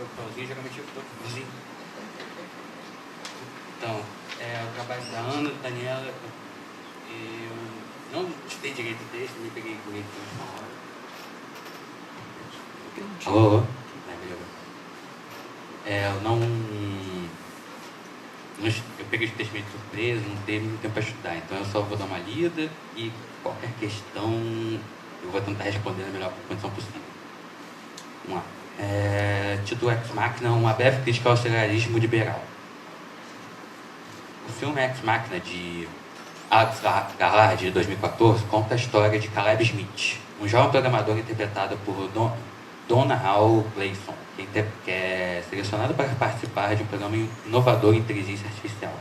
chega pro finalzinho, geralmente eu tô vizinho. Então, o trabalho da Ana, da Daniela, eu não estudei direito o texto, me peguei com ele na hora. Alô? Eu não. Eu peguei o texto meio de surpresa, não teve muito tempo para estudar, então eu só vou dar uma lida e qualquer questão eu vou tentar responder na melhor condição possível. Vamos lá. Título Ex Machina, uma breve crítica ao serialismo liberal. O filme Ex Machina, de Alex Garland, de 2014, conta a história de Caleb Smith, um jovem programador interpretado por Domhnall Gleeson, que é selecionado para participar de um programa inovador em inteligência artificial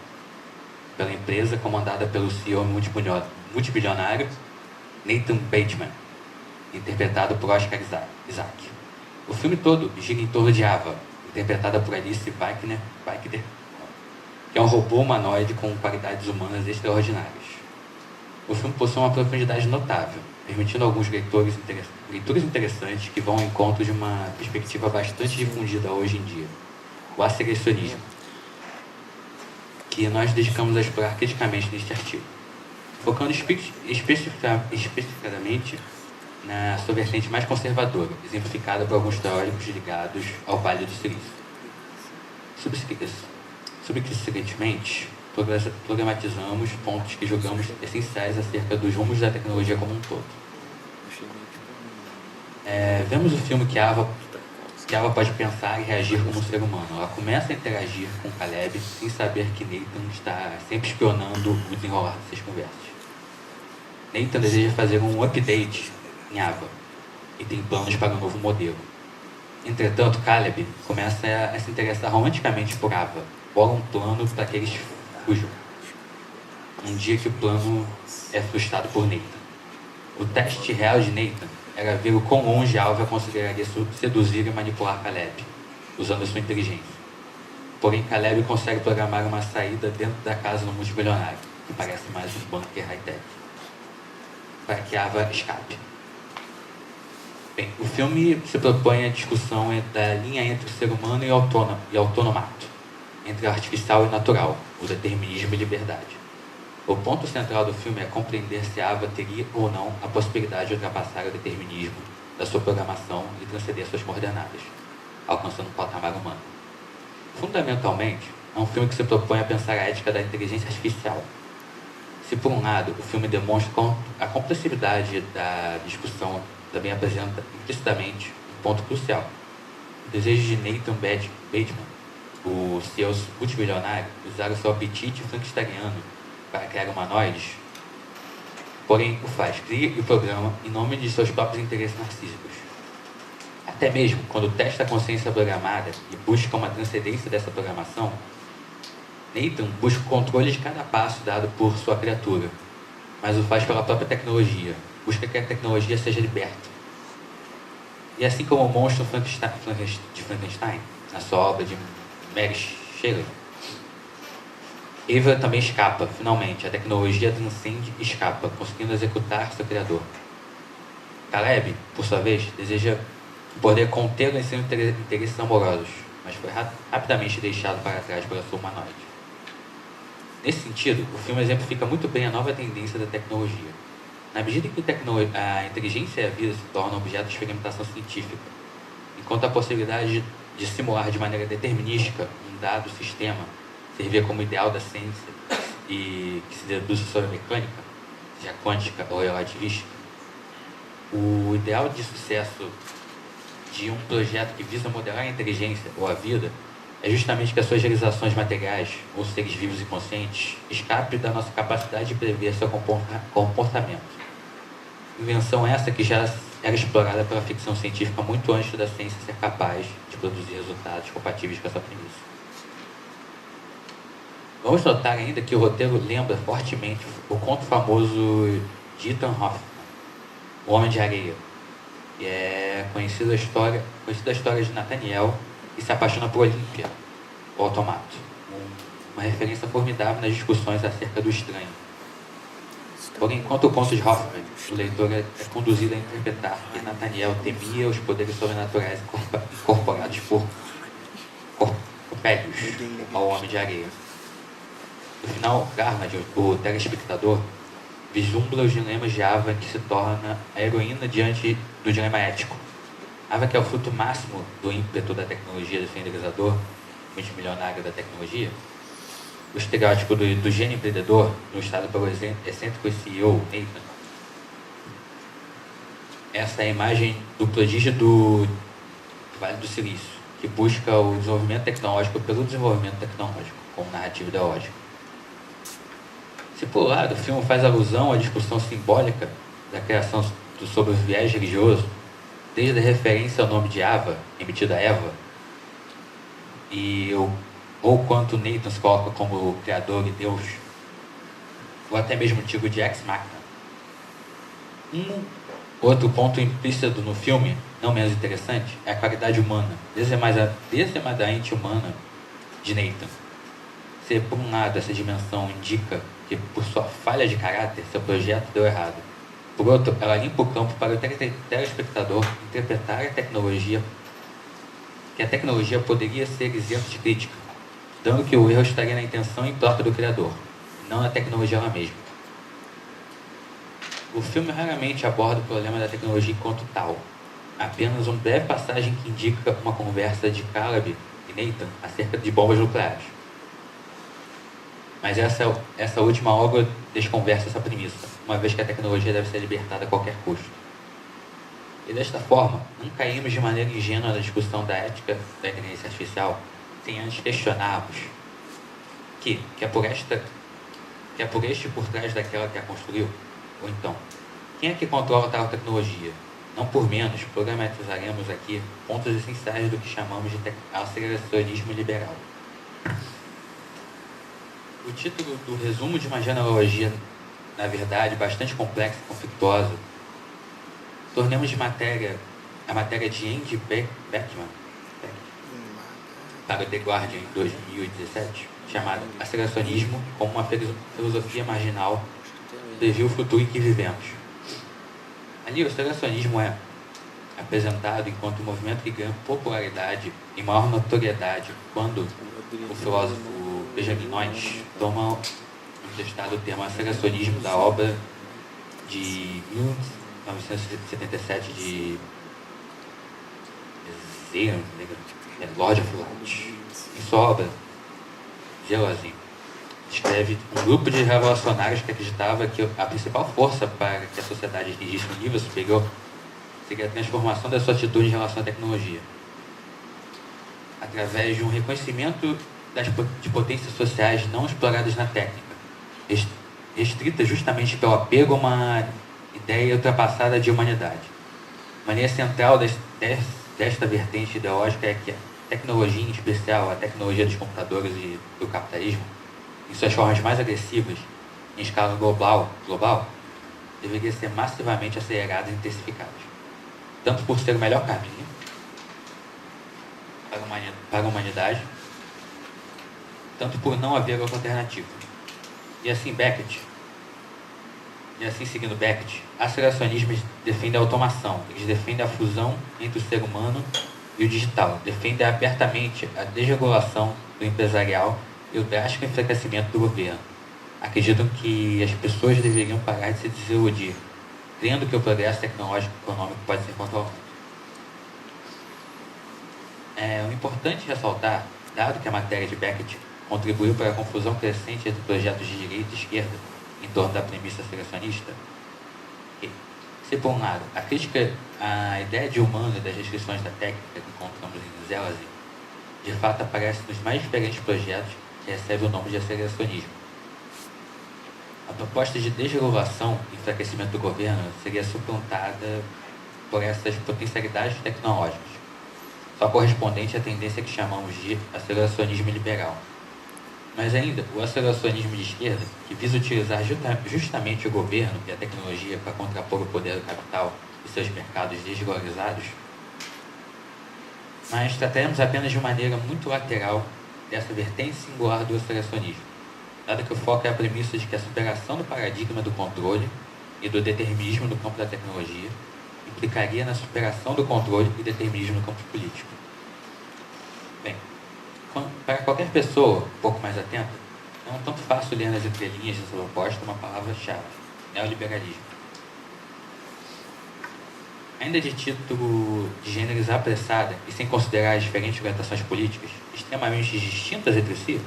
pela empresa comandada pelo CEO multibilionário Nathan Bateman, interpretado por Oscar Isaac. O filme todo gira em torno de Ava, interpretada por Alice Vikander, que é um robô humanoide com qualidades humanas extraordinárias. O filme possui uma profundidade notável, permitindo alguns leituras interessantes que vão ao encontro de uma perspectiva bastante difundida hoje em dia, o assegregacionismo, que nós dedicamos a explorar criticamente neste artigo, focando especificadamente na sua vertente mais conservadora, exemplificada por alguns teóricos ligados ao Vale do Silício. Subsequentemente, problematizamos pontos que julgamos essenciais acerca dos rumos da tecnologia como um todo. Vemos o filme que Ava pode pensar e reagir como um ser humano. Ela começa a interagir com Caleb sem saber que Nathan está sempre espionando o desenrolar dessas conversas. Nathan deseja fazer um update em Ava e tem planos para um novo modelo. Entretanto, Caleb começa a se interessar romanticamente por Ava, bola um plano para que eles fujam. Um dia que o plano é frustrado por Nathan. O teste real de Nathan era ver o quão longe Ava consideraria seduzir e manipular Caleb, usando sua inteligência. Porém, Caleb consegue programar uma saída dentro da casa do multimilionário, que parece mais um bunker high-tech, para que Ava escape. Bem, o filme se propõe a discussão da linha entre o ser humano e autonomato, entre o artificial e natural, o determinismo e liberdade. O ponto central do filme é compreender se Ava teria ou não a possibilidade de ultrapassar o determinismo da sua programação e transcender suas coordenadas, alcançando um patamar humano. Fundamentalmente, é um filme que se propõe a pensar a ética da inteligência artificial. Se, por um lado, o filme demonstra a complexidade da discussão, também apresenta implicitamente um ponto crucial. O desejo de Nathan Bateman, o CEO multimilionário, usar o seu apetite frankensteiniano para criar humanoides, porém o faz, cria e programa em nome de seus próprios interesses narcísicos. Até mesmo quando testa a consciência programada e busca uma transcendência dessa programação, Nathan busca o controle de cada passo dado por sua criatura, mas o faz pela própria tecnologia, busca que a tecnologia seja liberta. E assim como o monstro de Frankenstein, na sua obra de Mary Shelley, Eva também escapa, finalmente. A tecnologia transcende e escapa, conseguindo executar seu criador. Caleb, por sua vez, deseja poder conter os seus interesses amorosos, mas foi rapidamente deixado para trás pela sua humanoide. Nesse sentido, o filme exemplifica muito bem a nova tendência da tecnologia. Na medida em que a inteligência e a vida se tornam objeto de experimentação científica, enquanto a possibilidade de simular de maneira determinística um dado sistema servia como ideal da ciência e que se deduz sobre a mecânica, seja quântica ou relativística, o ideal de sucesso de um projeto que visa modelar a inteligência ou a vida é justamente que as suas realizações materiais, ou seres vivos e conscientes, escapem da nossa capacidade de prever seu comportamento. Invenção essa que já era explorada pela ficção científica muito antes da ciência ser capaz de produzir resultados compatíveis com essa premissa. Vamos notar ainda que o roteiro lembra fortemente o conto famoso de Ethan Hoffman, O Homem de Areia, que é conhecida a história de Nathaniel que se apaixona por Olímpia, o automato, uma referência formidável nas discussões acerca do estranho. Porém, enquanto o conto de Hoffman, o leitor é conduzido a interpretar que Nathaniel temia os poderes sobrenaturais incorporados por Orpélios, ao Homem de Areia. No final, Garnet, o telespectador, vislumbra os dilemas de Ava, que se torna a heroína diante do dilema ético. Ava, que é o fruto máximo do ímpeto da tecnologia defenderizador, multimilionário da tecnologia, o estereótipo do gênio empreendedor, ilustrado pelo excêntrico CEO Nathan. Essa é a imagem do prodígio do Vale do Silício, que busca o desenvolvimento tecnológico pelo desenvolvimento tecnológico, como narrativa ideológica. Se por um lado o filme faz alusão à discussão simbólica da criação sobre o viés religioso, desde a referência ao nome de Ava, emitido a Eva, ou quanto Nathan se coloca como criador e Deus, ou até mesmo o tipo de Ex Machina. Outro ponto implícito no filme, não menos interessante, é a qualidade humana, desemadamente humana, de Nathan. Se por um lado essa dimensão indica que por sua falha de caráter seu projeto deu errado, por outro, ela limpa o campo para o telespectador interpretar que a tecnologia poderia ser isenta de crítica, dando que o erro estaria na intenção imprópria do criador, não na tecnologia ela mesma. O filme raramente aborda o problema da tecnologia enquanto tal, apenas uma breve passagem que indica uma conversa de Caleb e Nathan acerca de bombas nucleares. Mas essa última obra desconversa essa premissa, uma vez que a tecnologia deve ser libertada a qualquer custo. E desta forma, não caímos de maneira ingênua na discussão da ética da inteligência artificial, sem antes questionarmos que é por este por trás daquela que a construiu. Ou então, quem é que controla tal tecnologia? Não por menos, problematizaremos aqui pontos essenciais do que chamamos de aceleracionismo liberal. O título do resumo de uma genealogia, na verdade, bastante complexa e conflituosa, tornemos a matéria de Andy Beckman para o The Guardian em 2017, chamada Aceleracionismo como uma filosofia marginal prevê o futuro em que vivemos. Ali, o aceleracionismo é apresentado enquanto um movimento que ganha popularidade e maior notoriedade quando o filósofo Benjamin Noyes toma emprestado o termo aceleracionismo da obra de 1977 de Lord of Light. Em sua obra, Gelazin descreve um grupo de revolucionários que acreditava que a principal força para que a sociedade atingisse um nível superior seria a transformação da sua atitude em relação à tecnologia, através de um reconhecimento de potências sociais não exploradas na técnica, restrita justamente pelo apego a uma ideia ultrapassada de humanidade. A maneira central desta vertente ideológica é que a tecnologia, em especial a tecnologia dos computadores e do capitalismo, em suas formas mais agressivas, em escala global, deveria ser massivamente acelerada e intensificada, tanto por ser o melhor caminho para a humanidade, tanto por não haver outra alternativa. E assim seguindo Beckett, aceleracionistas defendem a automação, eles defendem a fusão entre o ser humano e o digital, defendem abertamente a desregulação do empresarial e o drástico enfraquecimento do governo. Acreditam que as pessoas deveriam parar de se desiludir, crendo que o progresso tecnológico e econômico pode ser controlado. É importante ressaltar, dado que a matéria de Beckett contribuiu para a confusão crescente entre projetos de direita e esquerda em torno da premissa aceleracionista, que, se por um lado, a crítica à ideia de humano e das restrições da técnica que encontramos em Zelazny, de fato aparece nos mais diferentes projetos que recebem o nome de aceleracionismo. A proposta de desregulação e enfraquecimento do governo seria suplantada por essas potencialidades tecnológicas, só correspondente à tendência que chamamos de aceleracionismo liberal. Mas ainda, o aceleracionismo de esquerda, que visa utilizar justamente o governo e a tecnologia para contrapor o poder do capital e seus mercados desvalorizados, mas trataremos apenas de maneira muito lateral dessa vertente singular do aceleracionismo, dado que o foco é a premissa de que a superação do paradigma do controle e do determinismo no campo da tecnologia implicaria na superação do controle e determinismo no campo político. Bem, Para qualquer pessoa um pouco mais atenta, não é tanto fácil ler nas entrelinhas dessa proposta uma palavra-chave: neoliberalismo. Ainda de título de gênero apressada e sem considerar as diferentes orientações políticas, extremamente distintas entre si,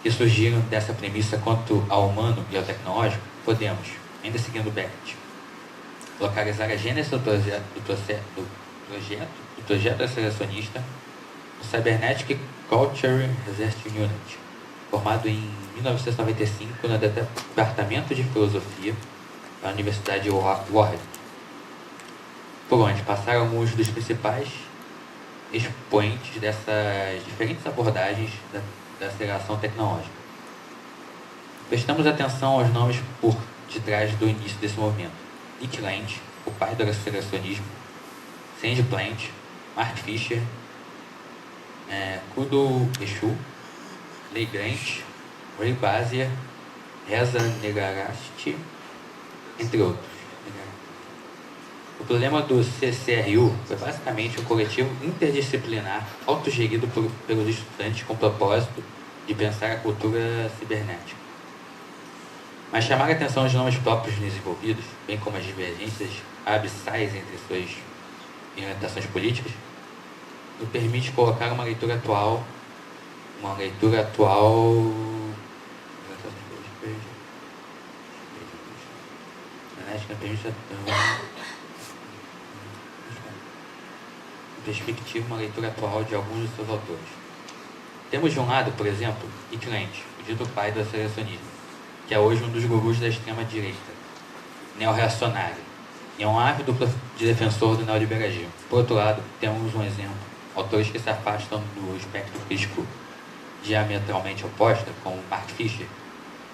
que surgiram dessa premissa quanto ao humano e ao tecnológico, podemos, ainda seguindo Beckett, localizar a gênese do projeto aceleracionista no Cybernetic Culture Research Unit, formado em 1995 no Departamento de Filosofia da Universidade de Warwick, por onde passaram alguns dos principais expoentes dessas diferentes abordagens da aceleração tecnológica. Prestamos atenção aos nomes por detrás do início desse movimento: Nick Land, o pai do aceleracionismo; Sandy Plant, Mark Fisher, Kudo Eshu, Leigh Grant, Ray Bazier, Reza Negarasti, entre outros. O problema do CCRU foi basicamente um coletivo interdisciplinar autogerido pelos estudantes com o propósito de pensar a cultura cibernética. Mas chamar a atenção aos nomes próprios desenvolvidos, bem como as divergências abissais entre suas orientações políticas, nos permite colocar uma leitura atual de alguns de seus autores. Temos de um lado, por exemplo, Nick Land, o dito pai do aceleracionismo, que é hoje um dos gurus da extrema-direita, neo-reacionário, e é um ávido defensor do neoliberalismo. Por outro lado, temos um exemplo: autores que se afastam do espectro crítico diametralmente oposto, como Mark Fisher,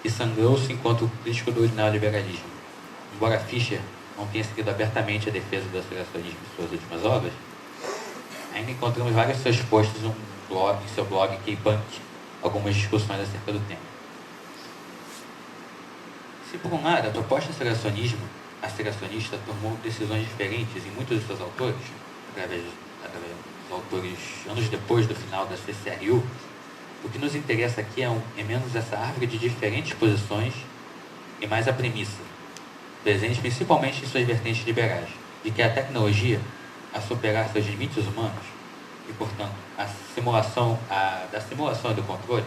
que sangrou-se enquanto crítico do neoliberalismo. Embora Fisher não tenha seguido abertamente a defesa do aceleracionismo em suas últimas obras, ainda encontramos vários seus posts em seu blog K-Punk, algumas discussões acerca do tema. Se por um lado a proposta aceleracionista tomou decisões diferentes em muitos de seus autores, através dos autores anos depois do final da CCRU, o que nos interessa aqui é menos essa árvore de diferentes posições e mais a premissa, presente principalmente em suas vertentes liberais, de que a tecnologia, a superar seus limites humanos e, portanto, da simulação e do controle,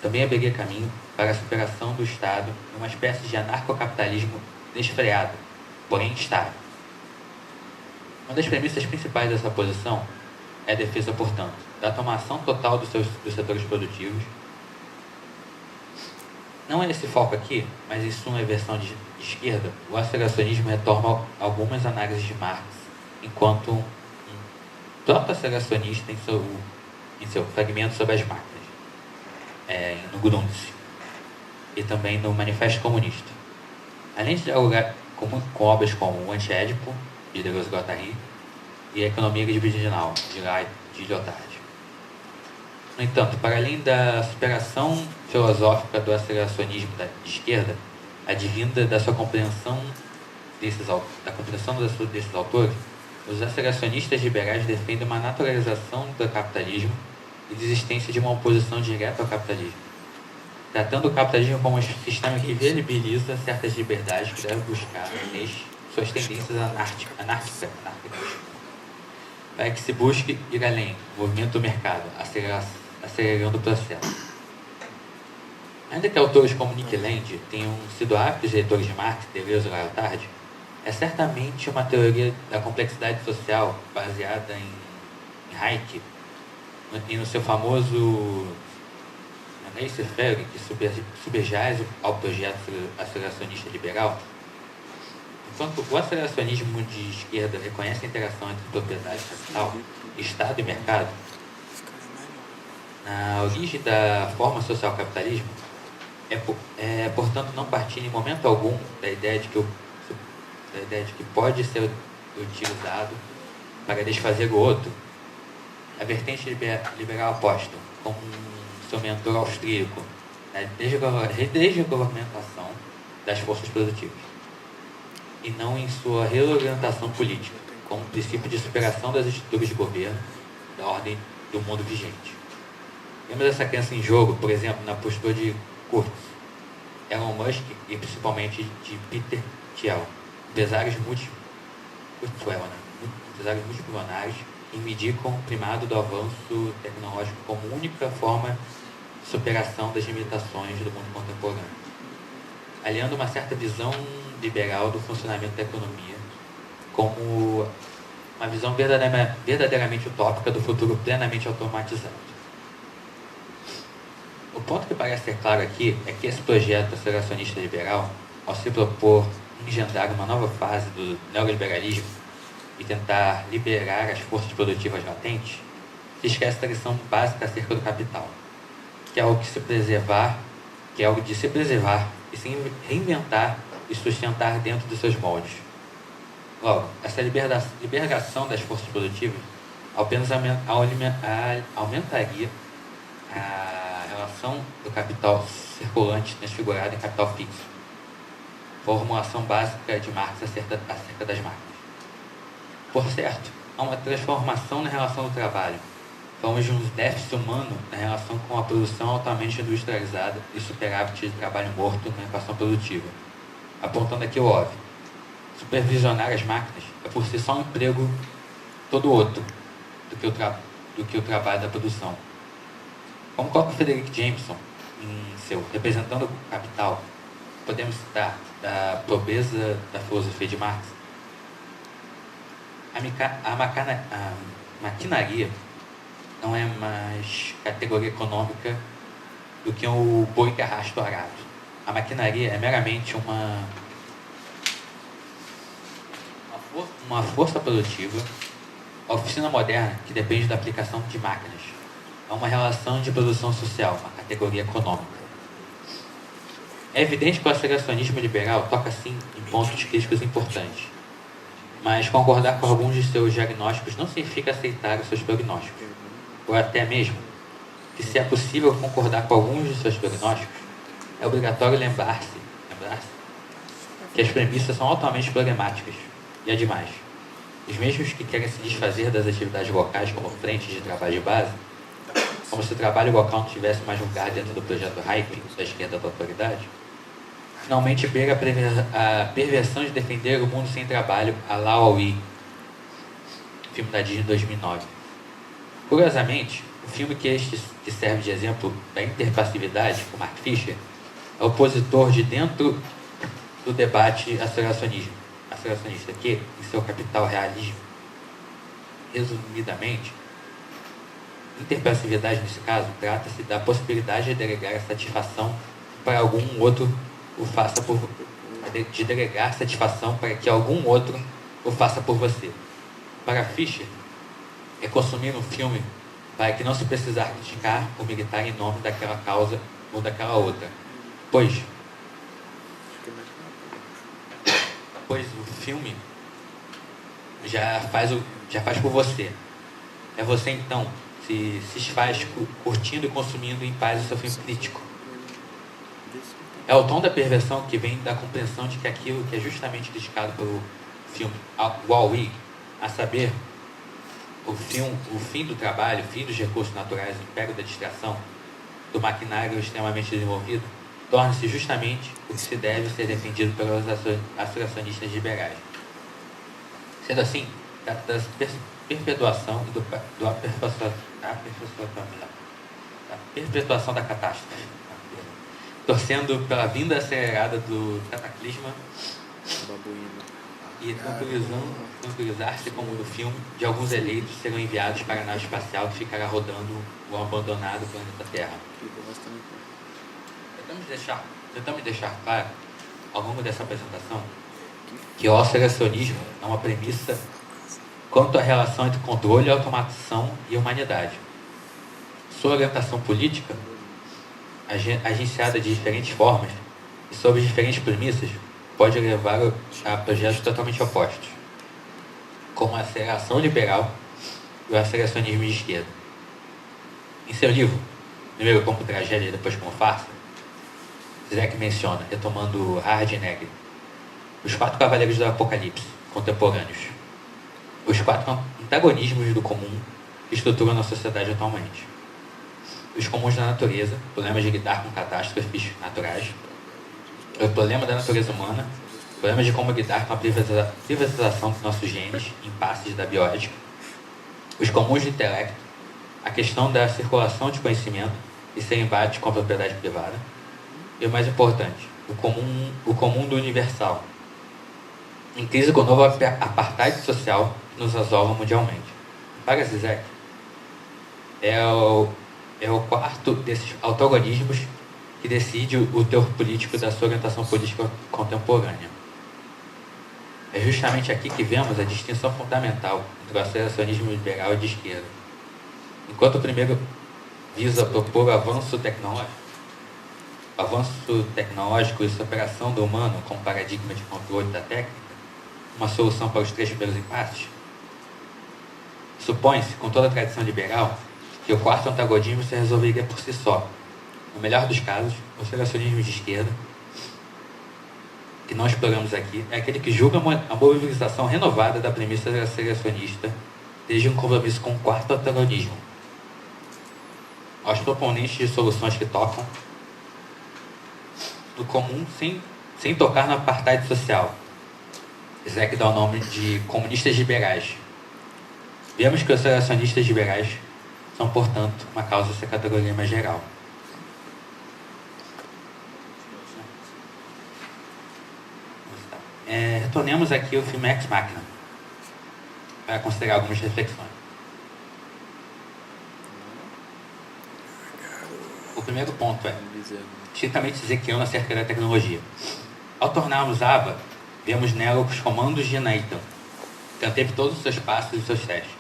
também abriria caminho para a superação do Estado em uma espécie de anarcocapitalismo desfreado, porém estável. Uma das premissas principais dessa posição é a defesa, portanto, da tomação total dos setores produtivos. Não é esse foco aqui, mas em sua versão de esquerda, o aceleracionismo retorna algumas análises de Marx, enquanto um proto-aceleracionista em seu fragmento sobre as máquinas, no Grundrisse, e também no Manifesto Comunista. Além de dialogar com obras como O Anti-Édipo, de Deleuze-Guattari, e A Economia Libidinal, de Lyotard. No entanto, para além da superação filosófica do aceleracionismo de esquerda, advinda da sua compreensão desses autores, os aceleracionistas liberais defendem uma naturalização do capitalismo e de existência de uma oposição direta ao capitalismo, tratando o capitalismo como um sistema que viabiliza certas liberdades que deve buscar suas tendências anárquicas, para que se busque ir além do movimento do mercado, acelerando o processo. Ainda que autores como Nick Land tenham sido ávidos leitores de Marx, Deleuze e Lyotard, é certamente uma teoria da complexidade social baseada em Hayek e no seu famoso laissez-faire, que subjaz ao projeto aceleracionista liberal. Enquanto o aceleracionismo de esquerda reconhece a interação entre propriedade capital, Estado e mercado, na origem da forma social capitalismo, portanto, não partir em momento algum da ideia de que pode ser utilizado para desfazer o outro. A vertente liberal aposta, como seu mentor austríaco, na desregulamentação das forças produtivas, e não em sua reorientação política, como um princípio de superação das estruturas de governo, da ordem do mundo vigente. Temos essa crença em jogo, por exemplo, na postura de Kurtz, Elon Musk e principalmente de Peter Thiel, empresários multibilionários que reivindicam o primado do avanço tecnológico como única forma de superação das limitações do mundo contemporâneo, aliando uma certa visão liberal do funcionamento da economia como uma visão verdadeiramente utópica do futuro plenamente automatizado. O ponto que parece ser claro aqui é que esse projeto aceleracionista liberal, ao se propor engendrar uma nova fase do neoliberalismo e tentar liberar as forças produtivas latentes, se esquece da lição básica acerca do capital, que é algo de se preservar e se reinventar e sustentar dentro dos seus moldes. Logo, essa liberação das forças produtivas apenas aumentaria a relação do capital circulante transfigurado em capital fixo, formulação básica de Marx acerca das máquinas. Por certo, há uma transformação na relação do trabalho. Falamos de um déficit humano na relação com a produção altamente industrializada e superávit de trabalho morto na equação produtiva, apontando aqui o óbvio. Supervisionar as máquinas é por si só um emprego todo outro do que o trabalho da produção. Como coloca Frederick Jameson em seu Representando o Capital, podemos citar da pobreza da filosofia de Marx. A maquinaria não é mais categoria econômica do que o boi que arrasta o arado. A maquinaria é meramente uma força produtiva, a oficina moderna que depende da aplicação de máquinas. É uma relação de produção social, uma categoria econômica. É evidente que o aceleracionismo liberal toca sim em pontos críticos importantes, mas concordar com alguns de seus diagnósticos não significa aceitar os seus prognósticos, ou até mesmo que, se é possível concordar com alguns de seus prognósticos, é obrigatório lembrar-se que as premissas são altamente problemáticas. E ademais, os mesmos que querem se desfazer das atividades locais como frentes de trabalho de base, como se o trabalho local não tivesse mais lugar dentro do projeto Hype da esquerda da autoridade, finalmente beira a perversão de defender o mundo sem trabalho a la Wall-E, filme da Disney de 2009. Curiosamente, o filme que serve de exemplo da interpassividade, com Mark Fisher, é opositor de dentro do debate aceleracionista, que, em seu capital realismo, resumidamente, interpassividade nesse caso trata-se da possibilidade de delegar a satisfação para algum outro o faça por de delegar satisfação para que algum outro o faça por você. Para Fischer, é consumir um filme para que não se precisar criticar o militar em nome daquela causa ou daquela outra, pois o filme já faz por você. É você então se faz curtindo e consumindo em paz o seu filme crítico. É o tom da perversão que vem da compreensão de que aquilo que é justamente criticado pelo filme Wall-E, a saber, o fim do trabalho, o fim dos recursos naturais, o império da distração, do maquinário extremamente desenvolvido, torna-se justamente o que se deve ser defendido pelos aceleracionistas liberais. Sendo assim, da perpetuação e da perpetuação da catástrofe, torcendo pela vinda acelerada do cataclisma e tranquilizar-se como no filme de alguns eleitos serão enviados para a nave espacial que ficará rodando o abandonado planeta Terra. Tentamos deixar claro, ao longo dessa apresentação, que o aceleracionismo é uma premissa quanto à relação entre controle, automação e humanidade. Sua orientação política, agenciada de diferentes formas e sob diferentes premissas, pode levar a projetos totalmente opostos, como a aceleração liberal e o aceleracionismo de esquerda. Em seu livro, primeiro como tragédia e depois como farsa, Zizek menciona, retomando Hard e Negri, os 4 cavaleiros do Apocalipse contemporâneos. os 4 antagonismos do comum que estruturam a sociedade atualmente. Os comuns da natureza, problemas de lidar com catástrofes naturais, o problema da natureza humana, problemas de como lidar com a privatização dos nossos genes, impasses da bioética, os comuns do intelecto, a questão da circulação de conhecimento e seu embate com a propriedade privada, e o mais importante, o comum do universal, em crise com o novo apartheid social que nos assola mundialmente. Para Zizek, é o 4º desses antagonismos que decide o teor político da sua orientação política contemporânea. É justamente aqui que vemos a distinção fundamental entre o aceleracionismo liberal e de esquerda. Enquanto o primeiro visa propor o avanço tecnológico e superação do humano como paradigma de controle da técnica, uma solução para os 3 primeiros impasses, supõe-se, com toda a tradição liberal, que o 4º antagonismo se resolveria por si só. No melhor dos casos, o aceleracionismo de esquerda, que não exploramos aqui, é aquele que julga a mobilização renovada da premissa aceleracionista desde um compromisso com o 4º antagonismo. Aos proponentes de soluções que tocam no comum sem tocar no apartheid social. Zizek dá o nome de comunistas liberais. Vemos que os aceleracionistas liberais são, portanto, uma causa dessa categoria mais geral. Retornemos aqui ao filme Ex Machina para considerar algumas reflexões. O primeiro ponto é estritamente zequiano acerca da tecnologia. Ao tornarmos Ava, vemos nela os comandos de Nathan, que anteve todos os seus passos e seus testes.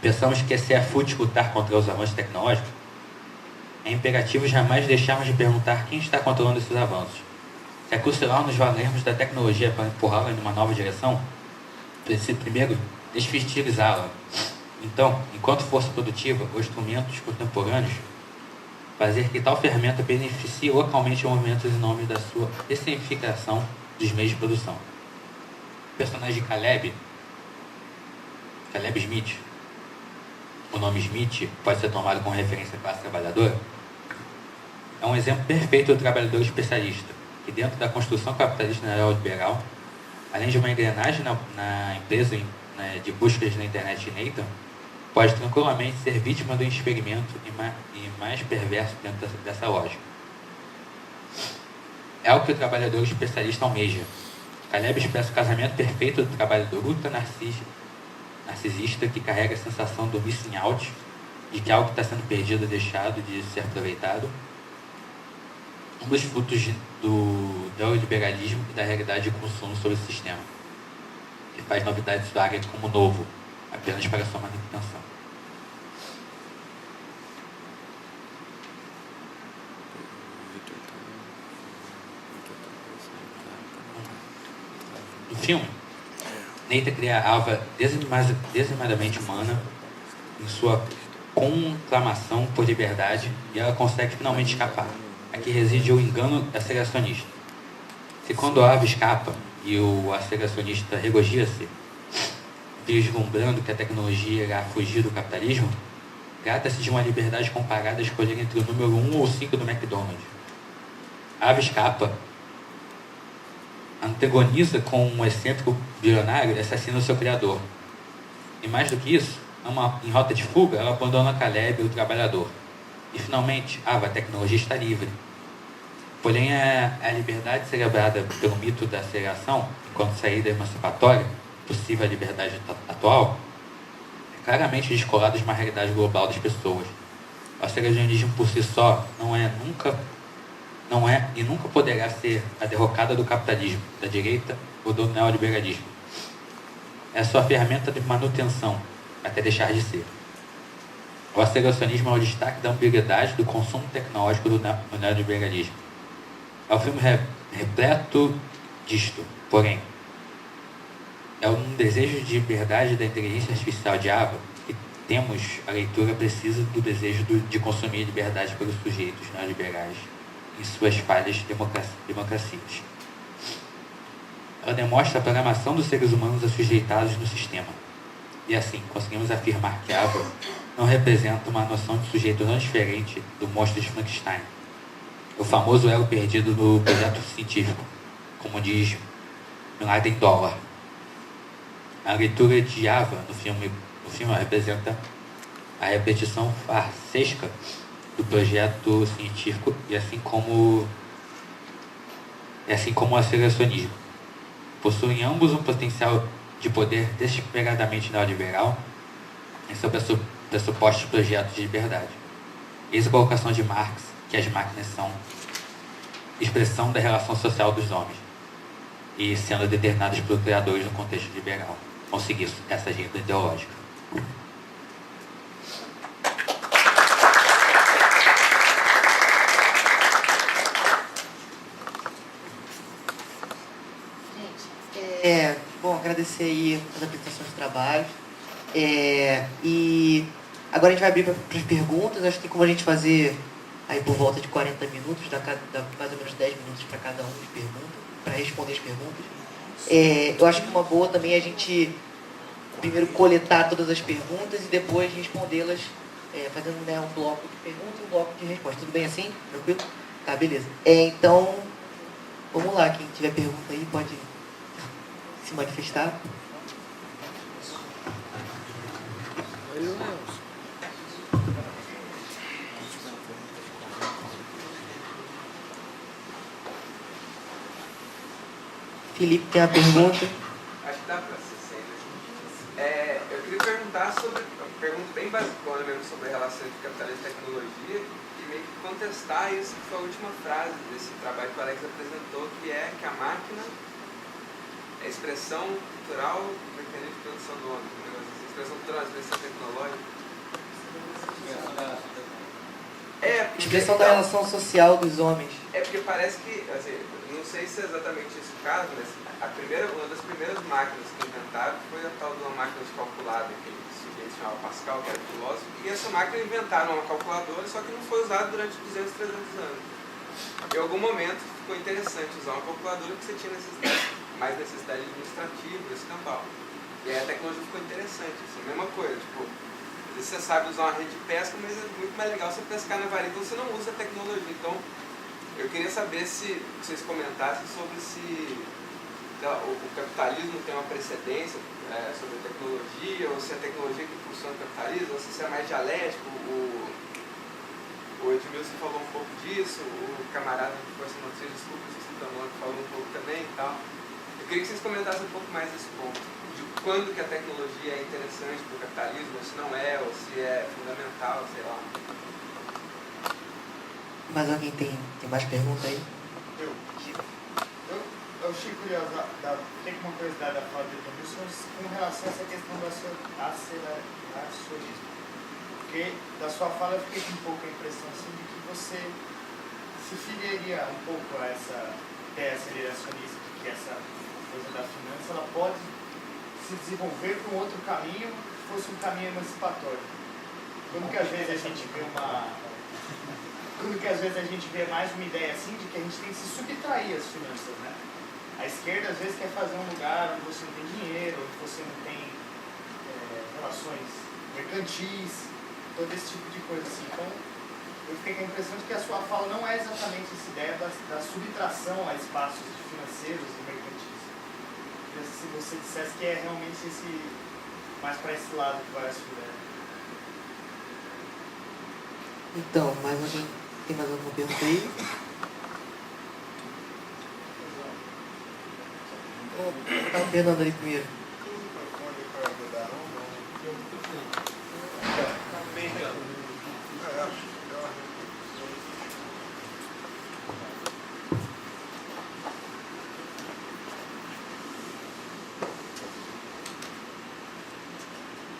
Pensamos que se é fútil lutar contra os avanços tecnológicos, é imperativo jamais deixarmos de perguntar quem está controlando esses avanços. Se é crucial nos valermos da tecnologia para empurrá-la em uma nova direção, preciso primeiro desfistilizá-la. Então, enquanto força produtiva ou instrumentos contemporâneos, fazer que tal ferramenta beneficie localmente movimentos em nome da sua especificação dos meios de produção. O personagem de Caleb Smith, o nome Smith pode ser tomado como referência à classe trabalhadora, é um exemplo perfeito do trabalhador especialista, que dentro da construção capitalista neoliberal, além de uma engrenagem na empresa de buscas na internet de Nathan, pode tranquilamente ser vítima do experimento e mais perverso dentro dessa lógica. É o que o trabalhador especialista almeja. Caleb expressa o casamento perfeito do trabalhador ultra narcisista que carrega a sensação do missing out, de que algo está sendo perdido ou deixado de ser aproveitado. Um dos frutos do neoliberalismo e da realidade de consumo sobre o sistema, que faz novidades soarem como novo, apenas para sua manutenção. No filme, Nathan cria a Ava desamadamente humana em sua conclamação por liberdade e ela consegue finalmente escapar. Aqui reside o engano aceleracionista. Se quando a Ava escapa e o aceleracionista regozija-se, vislumbrando que a tecnologia irá fugir do capitalismo, trata-se de uma liberdade comparada a escolher entre o número 1 ou 5 do McDonald's. A Ava escapa, antagoniza com um excêntrico bilionário e assassina o seu criador. E mais do que isso, em rota de fuga, ela abandona Caleb, o trabalhador. E finalmente, a tecnologia está livre. Porém, a liberdade celebrada pelo mito da aceleração, enquanto saída emancipatória, possível à liberdade atual, é claramente descolada de uma realidade global das pessoas. O aceleracionismo por si só não é e nunca poderá ser a derrocada do capitalismo, da direita ou do neoliberalismo. É a sua ferramenta de manutenção, até deixar de ser. O aceleracionismo é o destaque da ambiguidade do consumo tecnológico do neoliberalismo. É um filme repleto disto, porém, é um desejo de liberdade da inteligência artificial de Ava que temos a leitura precisa do desejo de consumir liberdade pelos sujeitos neoliberais em suas falhas democracias. Ela demonstra a programação dos seres humanos assujeitados no sistema. E assim, conseguimos afirmar que Ava não representa uma noção de sujeito não diferente do monstro de Frankenstein, o famoso elo perdido do projeto científico, como diz Milady Dollar. A leitura de Ava no filme representa a repetição farsesca do projeto científico e assim como o aceleracionismo. Possuem ambos um potencial de poder desesperadamente neoliberal em seu pressuposto projeto de liberdade. Eis a colocação de Marx que as máquinas são expressão da relação social dos homens e sendo determinadas pelos criadores no contexto liberal. Vão seguir essa agenda ideológica. Bom, agradecer aí as apresentações de trabalho. E agora a gente vai abrir para as perguntas. Acho que tem como a gente fazer aí por volta de 40 minutos, dá mais ou menos 10 minutos para cada um de pergunta, para responder as perguntas. Eu acho que uma boa também é a gente primeiro coletar todas as perguntas e depois respondê-las, fazendo um bloco de perguntas e um bloco de resposta. Tudo bem assim? Tranquilo? Tá, beleza. Então, vamos lá. Quem tiver pergunta aí pode se manifestar. Felipe tem a pergunta. Acho que dá para ser sem. Eu queria perguntar sobre, uma pergunta bem basicona mesmo sobre a relação entre capitalismo e tecnologia e meio que contestar isso que foi a última frase desse trabalho que o Alex apresentou, que é que a máquina é expressão cultural do mecanismo de produção do homem. Expressão cultural, expressão tecnológica. Expressão da relação social dos homens. Porque parece que, assim, não sei se é exatamente esse o caso, mas uma das primeiras máquinas que inventaram foi a tal de uma máquina de calculada, que sujeito chamava Pascal, que era filósofo, e essa máquina inventaram uma calculadora, só que não foi usada durante 200, 300 anos. Em algum momento ficou interessante usar uma calculadora porque você tinha mais necessidade administrativa, esse cambal. E aí a tecnologia ficou interessante, assim, mesma coisa, tipo, às vezes você sabe usar uma rede de pesca, mas é muito mais legal você pescar na varia, então você não usa a tecnologia. Então, eu queria saber se vocês comentassem sobre se o capitalismo tem uma precedência sobre a tecnologia, ou se é a tecnologia que funciona o capitalismo, ou se isso é mais dialético. O Edmilson falou um pouco disso, o camarada que foi assinando, vocês desculpem, vocês falou um pouco também e tal. Eu queria que vocês comentassem um pouco mais desse ponto, de quando que a tecnologia é interessante para o capitalismo, ou se não é, ou se é fundamental, sei lá. Mais alguém tem mais pergunta aí? Eu achei curioso, tem uma curiosidade da fala do Edmilson com relação a essa questão do acionismo. Porque da sua fala eu fiquei com um pouco a impressão assim, de que você se filiaria um pouco a essa ideia aceleracionista, de que essa coisa da finança ela pode se desenvolver para um outro caminho, que fosse um caminho emancipatório. Como que às vezes a gente vê mais uma ideia assim de que a gente tem que se subtrair às finanças, né? A esquerda às vezes quer fazer um lugar onde você não tem dinheiro, onde você não tem relações mercantis, todo esse tipo de coisa assim. Então, eu fiquei com a impressão de que a sua fala não é exatamente essa ideia da subtração a espaços financeiros e mercantis. Se você dissesse que é realmente mais para esse lado que vai a sua ideia. Então, tem mais alguma pergunta aí? Tá o Fernando ali primeiro.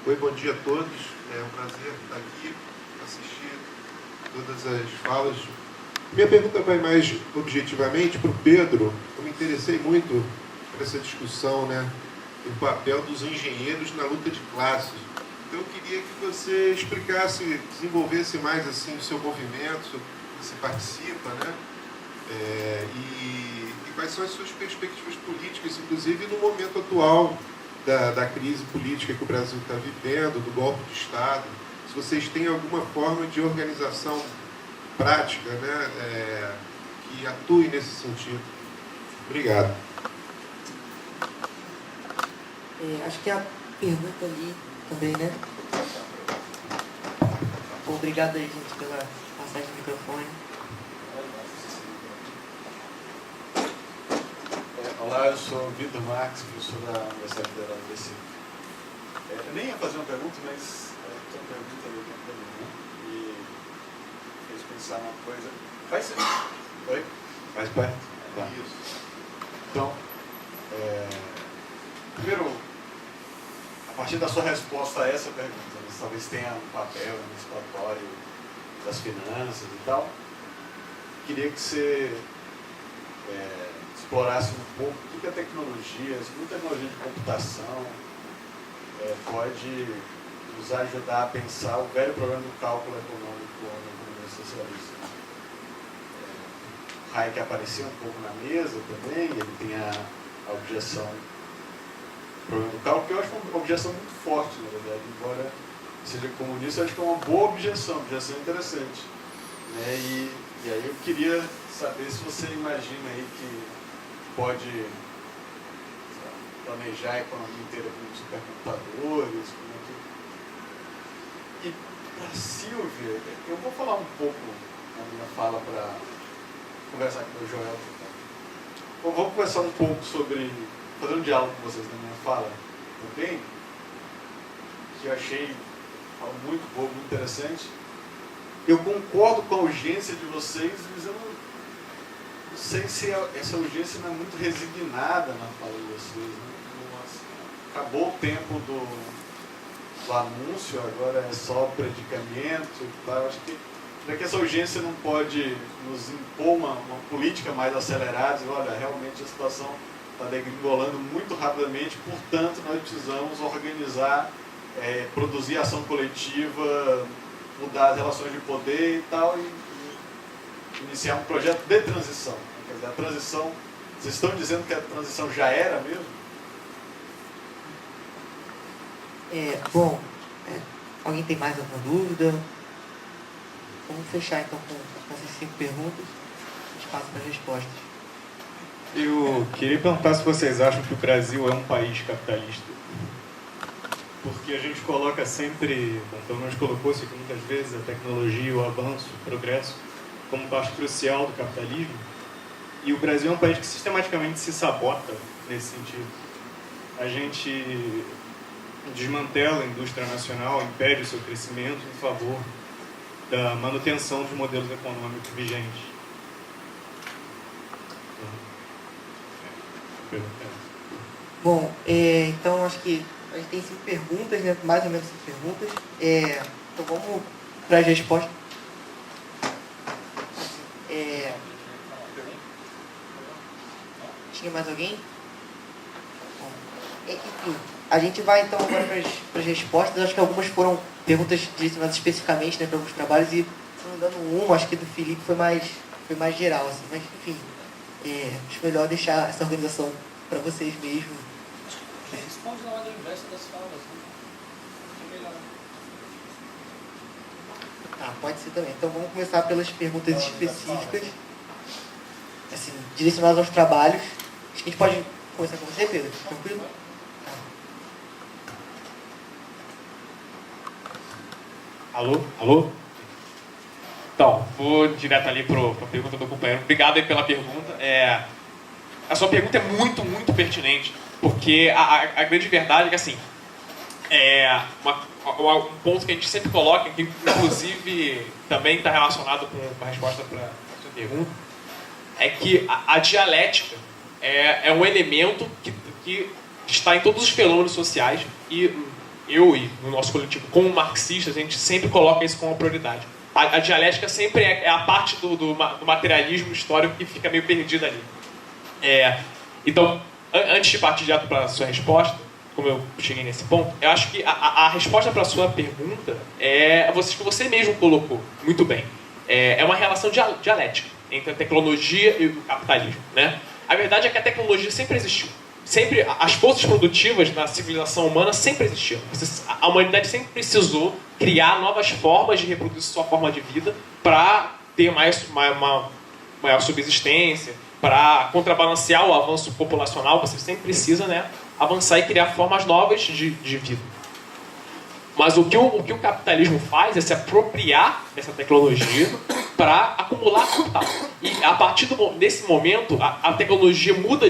Oi, bom dia a todos. É um prazer estar aqui, assistir todas as falas. Minha pergunta vai mais objetivamente para o Pedro. Eu me interessei muito por essa discussão, né, do papel dos engenheiros na luta de classes. Então eu queria que você explicasse, desenvolvesse mais assim o seu movimento, você participa, né? E quais são as suas perspectivas políticas, inclusive inclusive no momento atual da crise política que o Brasil está vivendo, do golpe de Estado, se vocês têm alguma forma de organização prática, né, que atue nesse sentido. Obrigado. Acho que a pergunta ali também, né? Obrigado aí, gente, pela passagem do microfone. Olá, eu sou Vitor Marques, professor da Universidade Federal do Recife. Eu nem ia fazer uma pergunta, mas tem uma pergunta ali para mim, né? E fez pensar numa coisa. Faz sim. Oi? Mais perto? Tá. Isso. Então, primeiro, a partir da sua resposta a essa pergunta, né, talvez tenha um papel no exploratório das finanças e tal, queria que você explorasse um pouco o que a tecnologia, a tecnologia de computação pode nos ajudar a pensar o velho problema do cálculo econômico na economia socialista. Hayek apareceu um pouco na mesa também, ele tem a objeção do problema do cálculo, que eu acho uma objeção muito forte, na verdade, embora seja comunista, eu acho que é uma boa objeção interessante. Né? E aí eu queria saber se você imagina aí que pode planejar a economia inteira com supercomputadores, E para a Silvia, eu vou falar um pouco na minha fala para conversar com o Joel. Eu vou conversar um pouco sobre, fazer um diálogo com vocês na minha fala também, que eu achei muito bom, muito interessante. Eu concordo com a urgência de vocês, mas eu não sei se essa urgência não é muito resignada na fala de vocês. Né? Acabou o tempo do anúncio, agora é só predicamento e tal. Acho que essa urgência não pode nos impor uma política mais acelerada, dizer, olha, realmente a situação está degringolando muito rapidamente, portanto nós precisamos organizar, produzir ação coletiva, mudar as relações de poder e tal, e iniciar um projeto de transição. Quer dizer, a transição, vocês estão dizendo que a transição já era mesmo? Bom, alguém tem mais alguma dúvida? Vamos fechar então com essas 5 perguntas. A gente passa para as respostas. Eu queria perguntar se vocês acham que o Brasil é um país capitalista. Porque a gente coloca sempre, pelo menos colocou-se aqui muitas vezes, a tecnologia, o avanço, o progresso, como parte crucial do capitalismo. E o Brasil é um país que sistematicamente se sabota nesse sentido. A gente desmantela a indústria nacional, impede o seu crescimento em favor da manutenção dos modelos econômicos vigentes. Bom, então acho que a gente tem 5 perguntas, né? Mais ou menos 5 perguntas. Então vamos para as respostas. Tinha mais alguém? Bom, enfim, a gente vai então agora para as respostas. Acho que algumas foram perguntas direcionadas especificamente, né, para alguns trabalhos, e se não me engano, acho que do Felipe foi mais geral, assim, mas enfim, acho melhor deixar essa organização para vocês mesmos. Responde na ordem inversa das falas, né? É melhor. Pode ser também. Então vamos começar pelas perguntas específicas, assim, direcionadas aos trabalhos. Acho que a gente pode começar com você, Pedro? Tranquilo? Alô? Então, vou direto ali para a pergunta do companheiro. Obrigado aí pela pergunta. A sua pergunta é muito, muito pertinente, porque a grande verdade é que, assim, um ponto que a gente sempre coloca, que inclusive também está relacionado com a resposta para a sua pergunta, é que a dialética é um elemento que está em todos os fenômenos sociais, e eu e no nosso coletivo, como marxistas, a gente sempre coloca isso como prioridade. A dialética sempre é a parte do materialismo histórico que fica meio perdida ali. Então, antes de partir direto para a sua resposta, como eu cheguei nesse ponto, eu acho que a resposta para a sua pergunta é que você mesmo colocou muito bem. É uma relação dialética entre a tecnologia e o capitalismo, né? A verdade é que a tecnologia sempre existiu. sempre as forças produtivas na civilização humana sempre existiram. A humanidade sempre precisou criar novas formas de reproduzir sua forma de vida para ter uma maior subsistência, para contrabalancear o avanço populacional. Você sempre precisa, né, avançar e criar formas novas de vida. Mas o que o capitalismo faz é se apropriar dessa tecnologia para acumular capital. E a partir desse momento, a tecnologia muda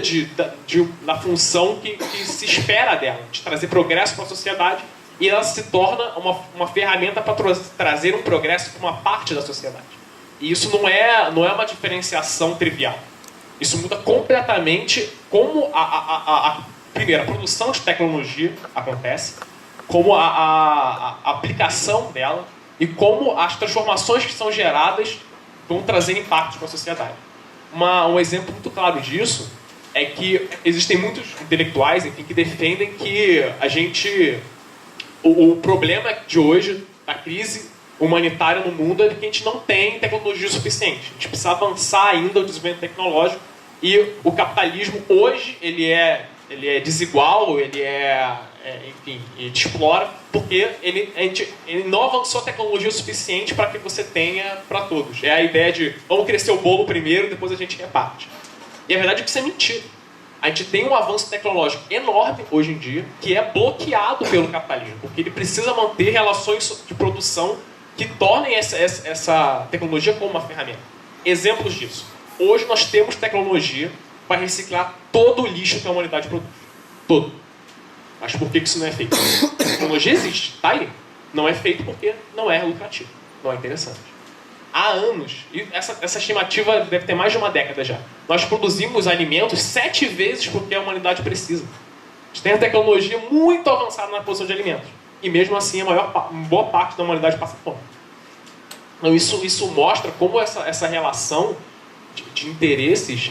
da função que se espera dela, de trazer progresso para a sociedade, e ela se torna uma ferramenta para trazer um progresso para uma parte da sociedade. E isso não é uma diferenciação trivial. Isso muda completamente como primeiro, a produção de tecnologia acontece, como a aplicação dela e como as transformações que são geradas vão trazer impactos para a sociedade. Um exemplo muito claro disso é que existem muitos intelectuais, enfim, que defendem que o problema de hoje, a crise humanitária no mundo, é que a gente não tem tecnologia suficiente. A gente precisa avançar ainda o desenvolvimento tecnológico, e o capitalismo hoje ele é desigual, enfim, ele te explora porque ele não avançou a tecnologia o suficiente para que você tenha para todos. É a ideia de vamos crescer o bolo primeiro, depois a gente reparte. E a verdade é que isso é mentira. A gente tem um avanço tecnológico enorme hoje em dia que é bloqueado pelo capitalismo, porque ele precisa manter relações de produção que tornem essa tecnologia como uma ferramenta. Exemplos disso. Hoje nós temos tecnologia para reciclar todo o lixo que a humanidade produz. Todo. Mas por que isso não é feito? A tecnologia existe, está aí. Não é feito porque não é lucrativo, não é interessante. Há anos, e essa estimativa deve ter mais de uma década já, nós produzimos alimentos 7 vezes porque a humanidade precisa. A gente tem a tecnologia muito avançada na produção de alimentos. E mesmo assim, boa parte da humanidade passa fome. Então isso mostra como essa relação de interesses,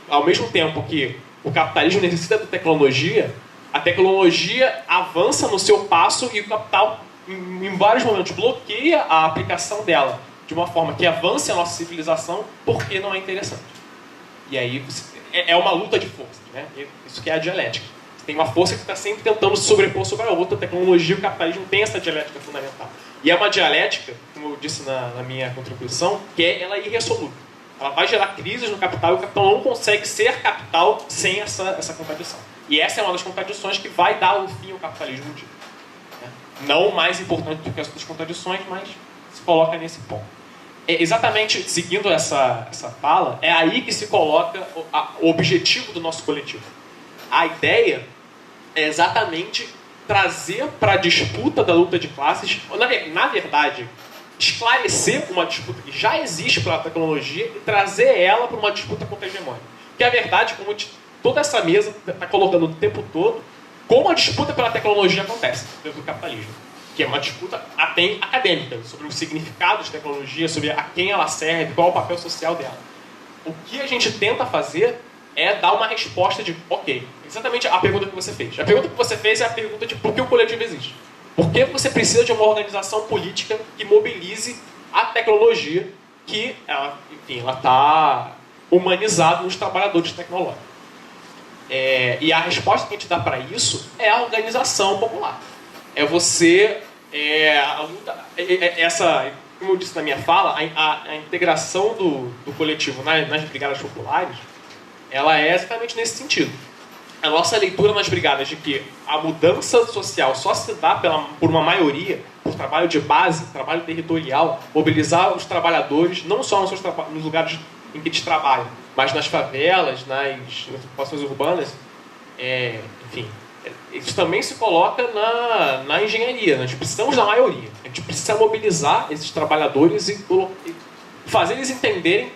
ao mesmo tempo que o capitalismo necessita da tecnologia, a tecnologia avança no seu passo e o capital, em vários momentos, bloqueia a aplicação dela de uma forma que avance a nossa civilização porque não é interessante. E aí é uma luta de forças, né? Isso que é a dialética. Tem uma força que está sempre tentando se sobrepor sobre a outra. A tecnologia e o capitalismo tem essa dialética fundamental. E é uma dialética, como eu disse na minha contribuição, que ela é irressolúvel. Ela vai gerar crises no capital e o capital não consegue ser capital sem essa contradição. E essa é uma das contradições que vai dar o fim ao capitalismo um dia. Não mais importante do que as outras contradições, mas se coloca nesse ponto. Exatamente seguindo essa fala, é aí que se coloca o objetivo do nosso coletivo. A ideia é exatamente trazer para a disputa da luta de classes, na verdade, esclarecer uma disputa que já existe pela tecnologia e trazer ela para uma disputa contra a hegemônia. Que a verdade, como toda essa mesa está colocando o tempo todo, como a disputa pela tecnologia acontece dentro do capitalismo. Que é uma disputa até acadêmica, sobre o significado de tecnologia, sobre a quem ela serve, qual é o papel social dela. O que a gente tenta fazer é dar uma resposta de, ok, exatamente a pergunta que você fez. A pergunta que você fez é a pergunta de por que o coletivo existe. Por que você precisa de uma organização política que mobilize a tecnologia que, ela está humanizada nos trabalhadores tecnológicos. E a resposta que a gente dá para isso é a organização popular. É você... como eu disse na minha fala, a integração do coletivo nas brigadas populares, ela é exatamente nesse sentido. A nossa leitura nas brigadas de que a mudança social só se dá por uma maioria, por trabalho de base, trabalho territorial, mobilizar os trabalhadores, não só nos lugares em que eles trabalham, mas nas favelas, nas populações urbanas, enfim, isso também se coloca na engenharia. Nós precisamos da maioria. A gente precisa mobilizar esses trabalhadores e fazer eles entenderem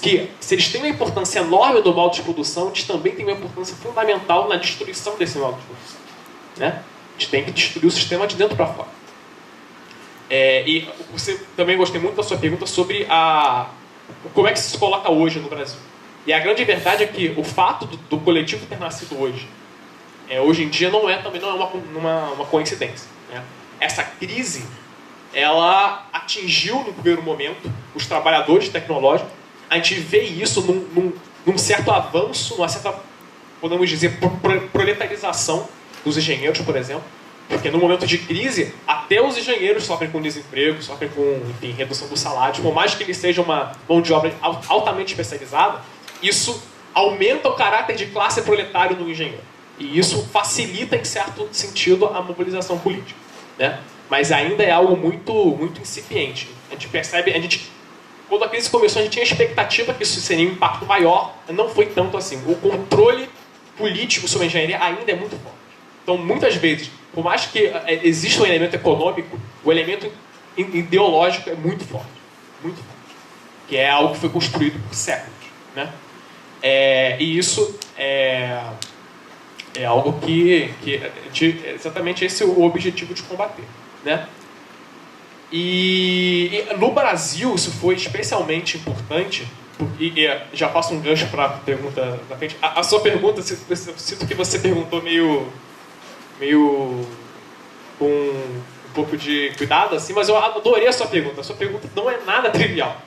que, se eles têm uma importância enorme no modo de produção, eles também têm uma importância fundamental na destruição desse modo de produção. Né? A gente tem que destruir o sistema de dentro para fora. E você também gostei muito da sua pergunta sobre como é que se coloca hoje no Brasil. E a grande verdade é que o fato do coletivo ter nascido hoje em dia também não é uma coincidência. Né? Essa crise, ela atingiu no primeiro momento os trabalhadores tecnológicos. A gente vê isso num certo avanço, numa certa podemos dizer, proletarização dos engenheiros, por exemplo. Porque no momento de crise, até os engenheiros sofrem com desemprego, sofrem com, enfim, redução do salário. Por mais que eles sejam uma mão de obra altamente especializada, isso aumenta o caráter de classe proletário do engenheiro. E isso facilita, em certo sentido, a mobilização política, né? Mas ainda é algo muito, muito incipiente. A gente percebe, quando a crise começou, a gente tinha expectativa que isso seria um impacto maior, não foi tanto assim. O controle político sobre a engenharia ainda é muito forte. Então, muitas vezes, por mais que exista um elemento econômico, o elemento ideológico é muito forte. Muito forte. Que é algo que foi construído por séculos, né? E isso é algo que exatamente esse é o objetivo de combater, né? E no Brasil isso foi especialmente importante, e já faço um gancho para a pergunta da frente. A sua pergunta, eu sinto que você perguntou meio com um pouco de cuidado, assim, mas eu adorei a sua pergunta. A sua pergunta não é nada trivial.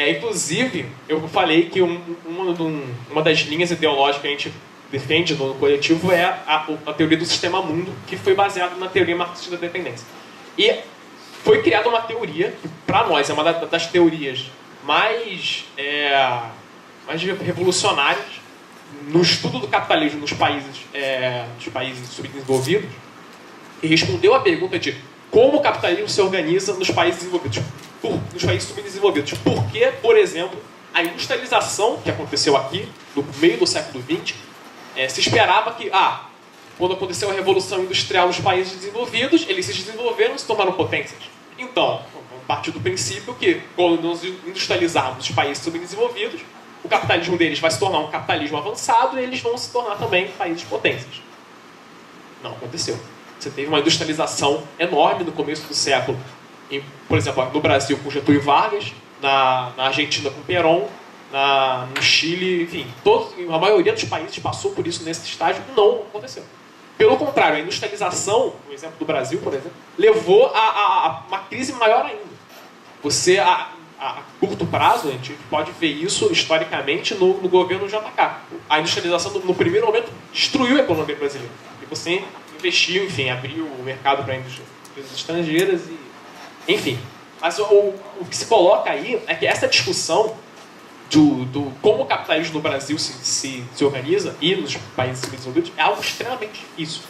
Inclusive, eu falei que uma das linhas ideológicas que a gente defende no coletivo é a teoria do sistema mundo, que foi baseada na teoria marxista da dependência. E foi criada uma teoria que, para nós, é uma das teorias mais revolucionárias no estudo do capitalismo nos países subdesenvolvidos, e respondeu à pergunta de como o capitalismo se organiza nos países desenvolvidos, nos países subdesenvolvidos. Porque, por exemplo, a industrialização que aconteceu aqui, no meio do século XX, se esperava que, quando aconteceu a Revolução Industrial nos países desenvolvidos, eles se desenvolveram e se tornaram potências. Então, a partir do princípio que, quando nós industrializarmos os países subdesenvolvidos, o capitalismo deles vai se tornar um capitalismo avançado e eles vão se tornar também países potências. Não aconteceu. Você teve uma industrialização enorme no começo do século, por exemplo, no Brasil com Getúlio Vargas, na Argentina com Perón, no Chile, enfim, a maioria dos países passou por isso nesse estágio, não aconteceu. Pelo contrário, a industrialização, no exemplo do Brasil, por exemplo, levou a uma crise maior ainda. Você, a curto prazo, a gente pode ver isso historicamente no governo JK. A industrialização, no primeiro momento, destruiu a economia brasileira. E você investiu, enfim, abriu o mercado para empresas estrangeiras, enfim. Mas o que se coloca aí é que essa discussão do como o capitalismo no Brasil se organiza e nos países desenvolvidos é algo extremamente difícil.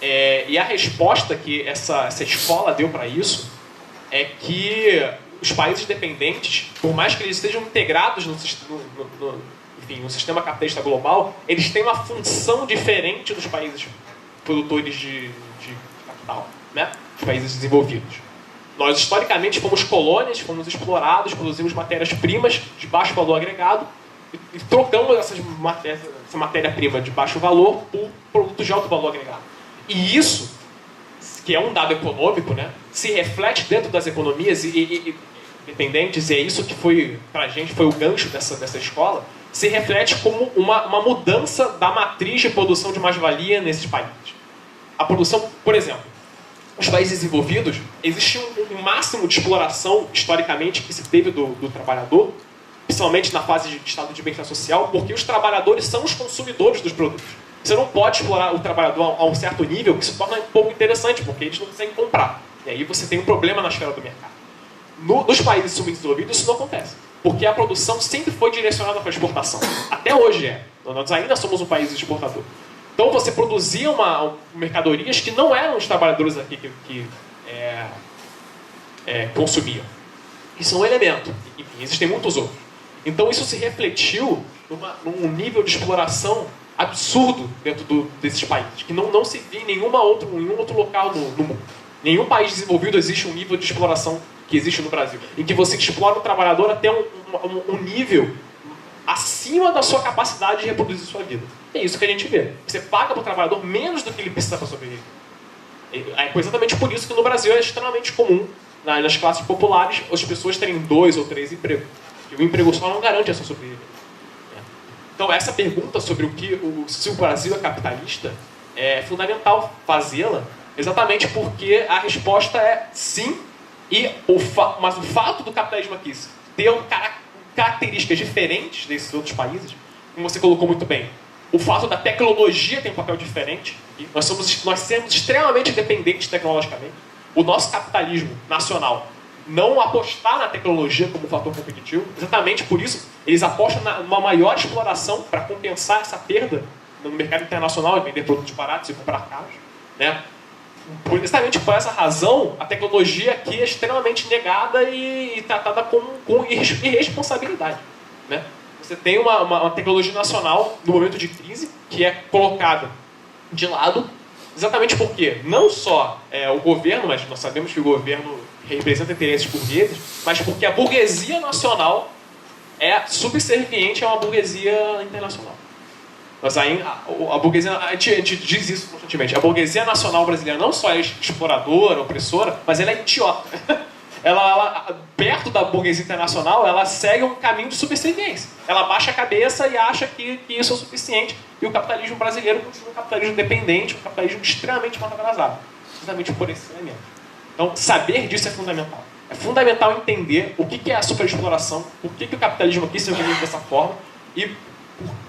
E a resposta que essa escola deu para isso é que os países dependentes, por mais que eles estejam integrados no sistema capitalista global, eles têm uma função diferente dos países produtores de capital, né? Os países desenvolvidos. Nós, historicamente, fomos colônias, fomos explorados, produzimos matérias-primas de baixo valor agregado e trocamos essa matéria-prima de baixo valor por produtos de alto valor agregado. E isso, que é um dado econômico, né, se reflete dentro das economias independentes, e é isso que foi, pra gente, foi o gancho dessa escola, se reflete como uma mudança da matriz de produção de mais-valia nesses países. A produção, por exemplo, nos países desenvolvidos, existe um máximo de exploração, historicamente, que se teve do trabalhador, principalmente na fase de estado de bem-estar social, porque os trabalhadores são os consumidores dos produtos. Você não pode explorar o trabalhador a um certo nível que se torna um pouco interessante, porque eles não conseguem comprar. E aí você tem um problema na esfera do mercado. Nos países subdesenvolvidos, isso não acontece, porque a produção sempre foi direcionada para a exportação. Até hoje é. Nós ainda somos um país exportador. Então você produzia mercadorias que não eram os trabalhadores aqui que consumiam. Isso é um elemento. Enfim, existem muitos outros. Então isso se refletiu num nível de exploração absurdo dentro desses países, que não se vê em nenhum outro local no mundo. Nenhum país desenvolvido existe um nível de exploração que existe no Brasil, em que você explora o trabalhador até um nível acima da sua capacidade de reproduzir sua vida. É isso que a gente vê. Você paga para o trabalhador menos do que ele precisa para sobreviver. É exatamente por isso que no Brasil é extremamente comum, nas classes populares, as pessoas terem 2 ou 3 empregos. E o emprego só não garante a sua sobrevivência. Então, essa pergunta sobre se o Brasil é capitalista, é fundamental fazê-la, exatamente porque a resposta é sim, mas o fato do capitalismo aqui ter características diferentes desses outros países, como você colocou muito bem, o fato da tecnologia ter um papel diferente. Nós somos extremamente dependentes tecnologicamente. O nosso capitalismo nacional não apostar na tecnologia como fator competitivo, exatamente por isso eles apostam numa maior exploração para compensar essa perda no mercado internacional de vender produtos baratos e comprar caros, né? Exatamente por essa razão, a tecnologia aqui é extremamente negada e tratada com irresponsabilidade, né? Você tem uma tecnologia nacional no momento de crise que é colocada de lado, exatamente porque não só o governo, mas nós sabemos que o governo representa interesses burgueses, mas porque a burguesia nacional é subserviente a uma burguesia internacional. Mas aí, a burguesia, a gente diz isso constantemente, a burguesia nacional brasileira não só é exploradora, opressora, mas ela é idiota. Ela, perto da burguesia internacional, ela segue um caminho de subserviência. Ela baixa a cabeça e acha que isso é o suficiente. E o capitalismo brasileiro continua um capitalismo dependente, um capitalismo extremamente mal atrasado. Justamente por esse elemento. Então, saber disso é fundamental. É fundamental entender o que é a superexploração, por que o capitalismo aqui se organiza dessa forma e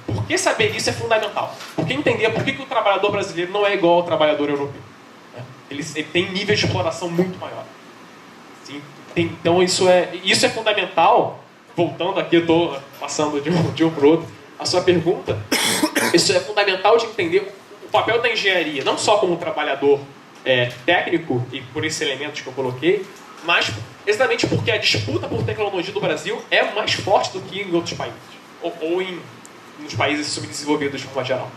por que saber isso é fundamental. Por que entender por que o trabalhador brasileiro não é igual ao trabalhador europeu. Ele tem nível de exploração muito maior. Então isso é fundamental. Voltando aqui, eu estou passando de um para o outro. A sua pergunta, isso é fundamental de entender o papel da engenharia, não só como trabalhador técnico e por esses elementos que eu coloquei, mas exatamente porque a disputa por tecnologia do Brasil é mais forte do que em outros países, ou nos países subdesenvolvidos de forma geral.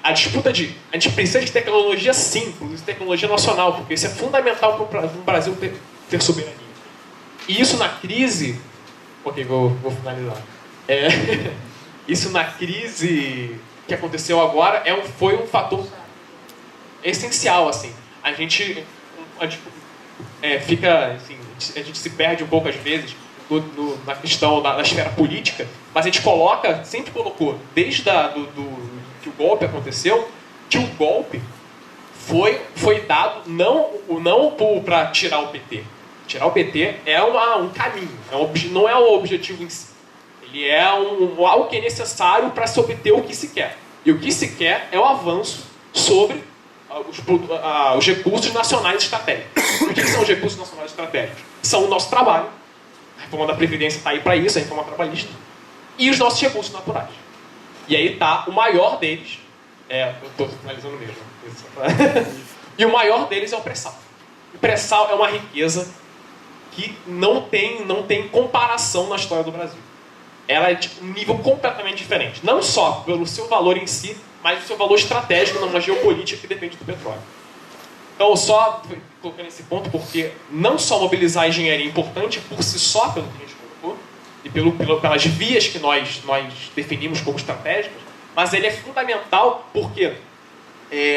A disputa a gente precisa de tecnologia sim, inclusive tecnologia nacional, porque isso é fundamental para o Brasil ter soberania. E isso na crise... Ok, vou finalizar. Isso na crise que aconteceu agora foi um fator essencial, assim. A gente fica... Assim, a gente se perde um pouco às vezes na questão da esfera política, mas a gente sempre colocou, desde que o golpe aconteceu, que o golpe foi dado não para tirar o PT. Tirar o PT é um caminho, não é o objetivo em si. Ele é algo que é necessário para se obter o que se quer. E o que se quer é o avanço sobre os recursos nacionais estratégicos. O que são os recursos nacionais estratégicos? São o nosso trabalho. A reforma da Previdência está aí para isso, a reforma trabalhista. E os nossos recursos naturais. E aí está o maior deles. Eu estou finalizando mesmo. E o maior deles é o pré-sal. O pré-sal é uma riqueza que não tem comparação na história do Brasil. Ela é de um nível completamente diferente. Não só pelo seu valor em si, mas pelo seu valor estratégico numa geopolítica que depende do petróleo. Então, só colocando esse ponto, porque não só mobilizar a engenharia é importante por si só, pelo que a gente colocou, e pelas vias que nós definimos como estratégicas, mas ele é fundamental porque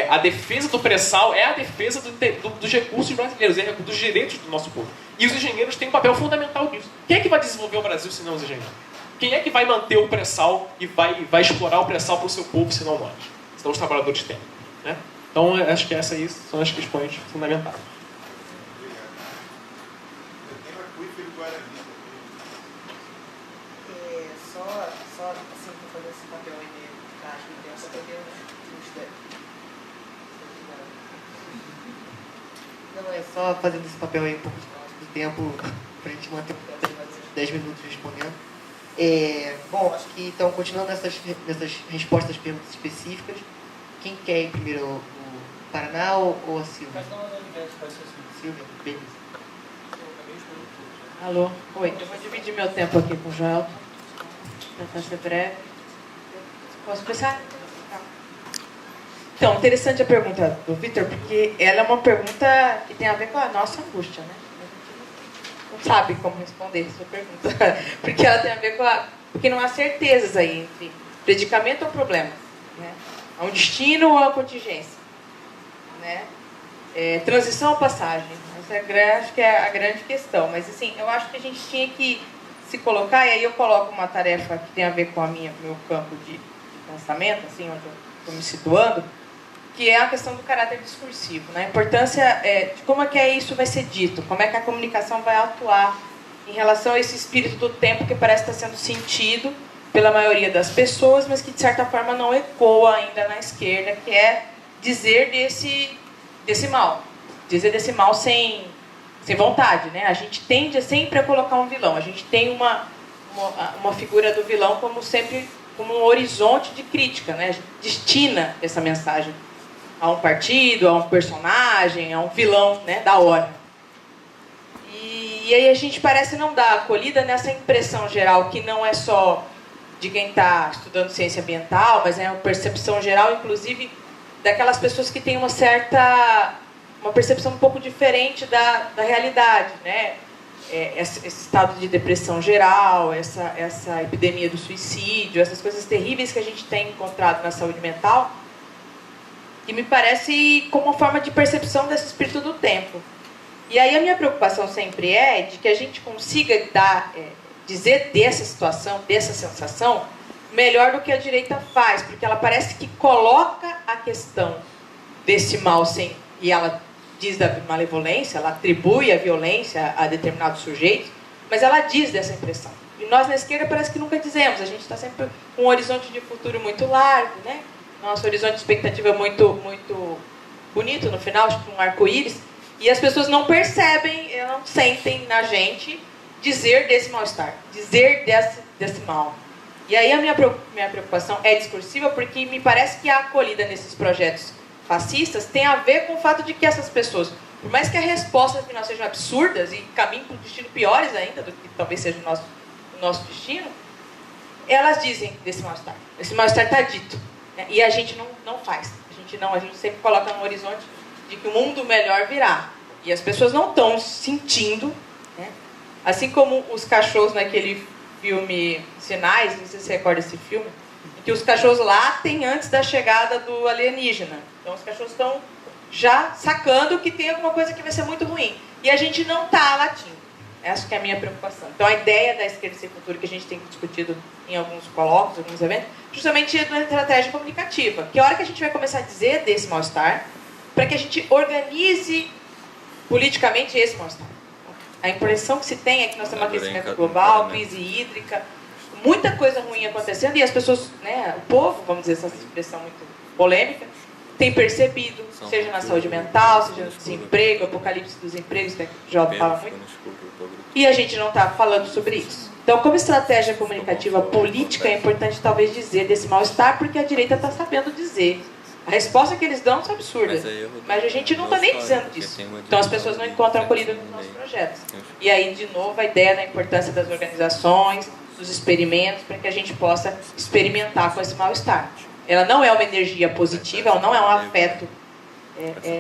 a defesa do pré-sal é a defesa dos recursos brasileiros, dos direitos do nosso povo. E os engenheiros têm um papel fundamental nisso. Quem é que vai desenvolver o Brasil se não os engenheiros? Quem é que vai manter o pré-sal e vai explorar o pré-sal para o seu povo se não nós? Senão os trabalhadores têm. Né? Então, acho que essas aí são as questões fundamentais. Só assim, para fazer esse papel aí meio prático, só para ter Não, é só fazendo esse papel aí um pouco de tempo, para a gente manter mais uns 10 minutos respondendo. Bom, acho que então, continuando nessas respostas às perguntas específicas, quem quer ir primeiro, o Paraná ou a Silvia? Silvia, beleza. Alô? Oi, eu vou dividir meu tempo aqui com o Joel. Tentar ser breve. Posso começar? Então, interessante a pergunta do Vitor, porque ela é uma pergunta que tem a ver com a nossa angústia, né? A gente não sabe como responder essa pergunta, porque ela tem a ver porque não há certezas aí entre predicamento ou problema, né? Há um destino ou a contingência, né? Transição ou passagem, essa acho que é a grande questão, mas assim, eu acho que a gente tinha que se colocar, e aí eu coloco uma tarefa que tem a ver com meu campo de pensamento, assim, onde eu estou me situando, que é a questão do caráter discursivo, né? A importância de como é que isso vai ser dito, como é que a comunicação vai atuar em relação a esse espírito do tempo que parece estar sendo sentido pela maioria das pessoas, mas que de certa forma não ecoa ainda na esquerda, que é dizer desse mal. Dizer desse mal sem vontade, né? A gente tende sempre a colocar um vilão. A gente tem uma figura do vilão como sempre como um horizonte de crítica, né? A gente destina essa mensagem a um partido, a um personagem, a um vilão, né, da hora. E aí a gente parece não dar acolhida nessa impressão geral, que não é só de quem está estudando ciência ambiental, mas é uma percepção geral, inclusive, daquelas pessoas que têm uma percepção um pouco diferente da realidade, né? Esse estado de depressão geral, essa epidemia do suicídio, essas coisas terríveis que a gente tem encontrado na saúde mental, que me parece como uma forma de percepção desse espírito do tempo. E aí a minha preocupação sempre é de que a gente consiga dizer dessa situação, dessa sensação, melhor do que a direita faz, porque ela parece que coloca a questão desse mal e ela diz da malevolência, ela atribui a violência a determinados sujeitos, mas ela diz dessa impressão. E nós na esquerda parece que nunca dizemos, a gente está sempre com um horizonte de futuro muito largo, né? Nosso horizonte de expectativa é muito, muito bonito no final, tipo um arco-íris, e as pessoas não percebem, não sentem na gente dizer desse mal-estar, dizer desse mal. E aí a minha preocupação é discursiva, porque me parece que a acolhida nesses projetos fascistas tem a ver com o fato de que essas pessoas, por mais que as respostas final sejam absurdas e caminhem para um destino piores ainda do que talvez seja o nosso destino, elas dizem desse mal-estar. Esse mal-estar está dito. Né? E a gente não faz. A gente sempre coloca no horizonte de que o mundo melhor virá. E as pessoas não estão sentindo, né? Assim como os cachorros naquele filme Sinais, não sei se você recorda esse filme, em que os cachorros latem antes da chegada do alienígena. Então os cachorros estão já sacando que tem alguma coisa que vai ser muito ruim. E a gente não está latindo. Essa que é a minha preocupação. Então a ideia da esquerda sem futuro que a gente tem discutido em alguns colóquios, alguns eventos, justamente é uma estratégia comunicativa. Que a hora que a gente vai começar a dizer desse mal-estar, para que a gente organize politicamente esse mal-estar. A impressão que se tem é que nós temos aquecimento global, crise hídrica, muita coisa ruim acontecendo e as pessoas, né, o povo, vamos dizer essa expressão muito polêmica, tem percebido, seja na saúde mental, seja no desemprego, apocalipse dos empregos, que o Jota fala muito, e a gente não está falando sobre isso. Então, como estratégia comunicativa política, é importante talvez dizer desse mal-estar, porque a direita está sabendo dizer. A resposta que eles dão são absurdas, mas a gente não está nem dizendo disso. Então as pessoas não encontram acolhida nos nossos projetos. E aí, de novo, a ideia da importância das organizações, dos experimentos, para que a gente possa experimentar com esse mal-estar. Ela não é uma energia positiva, ela não é um afeto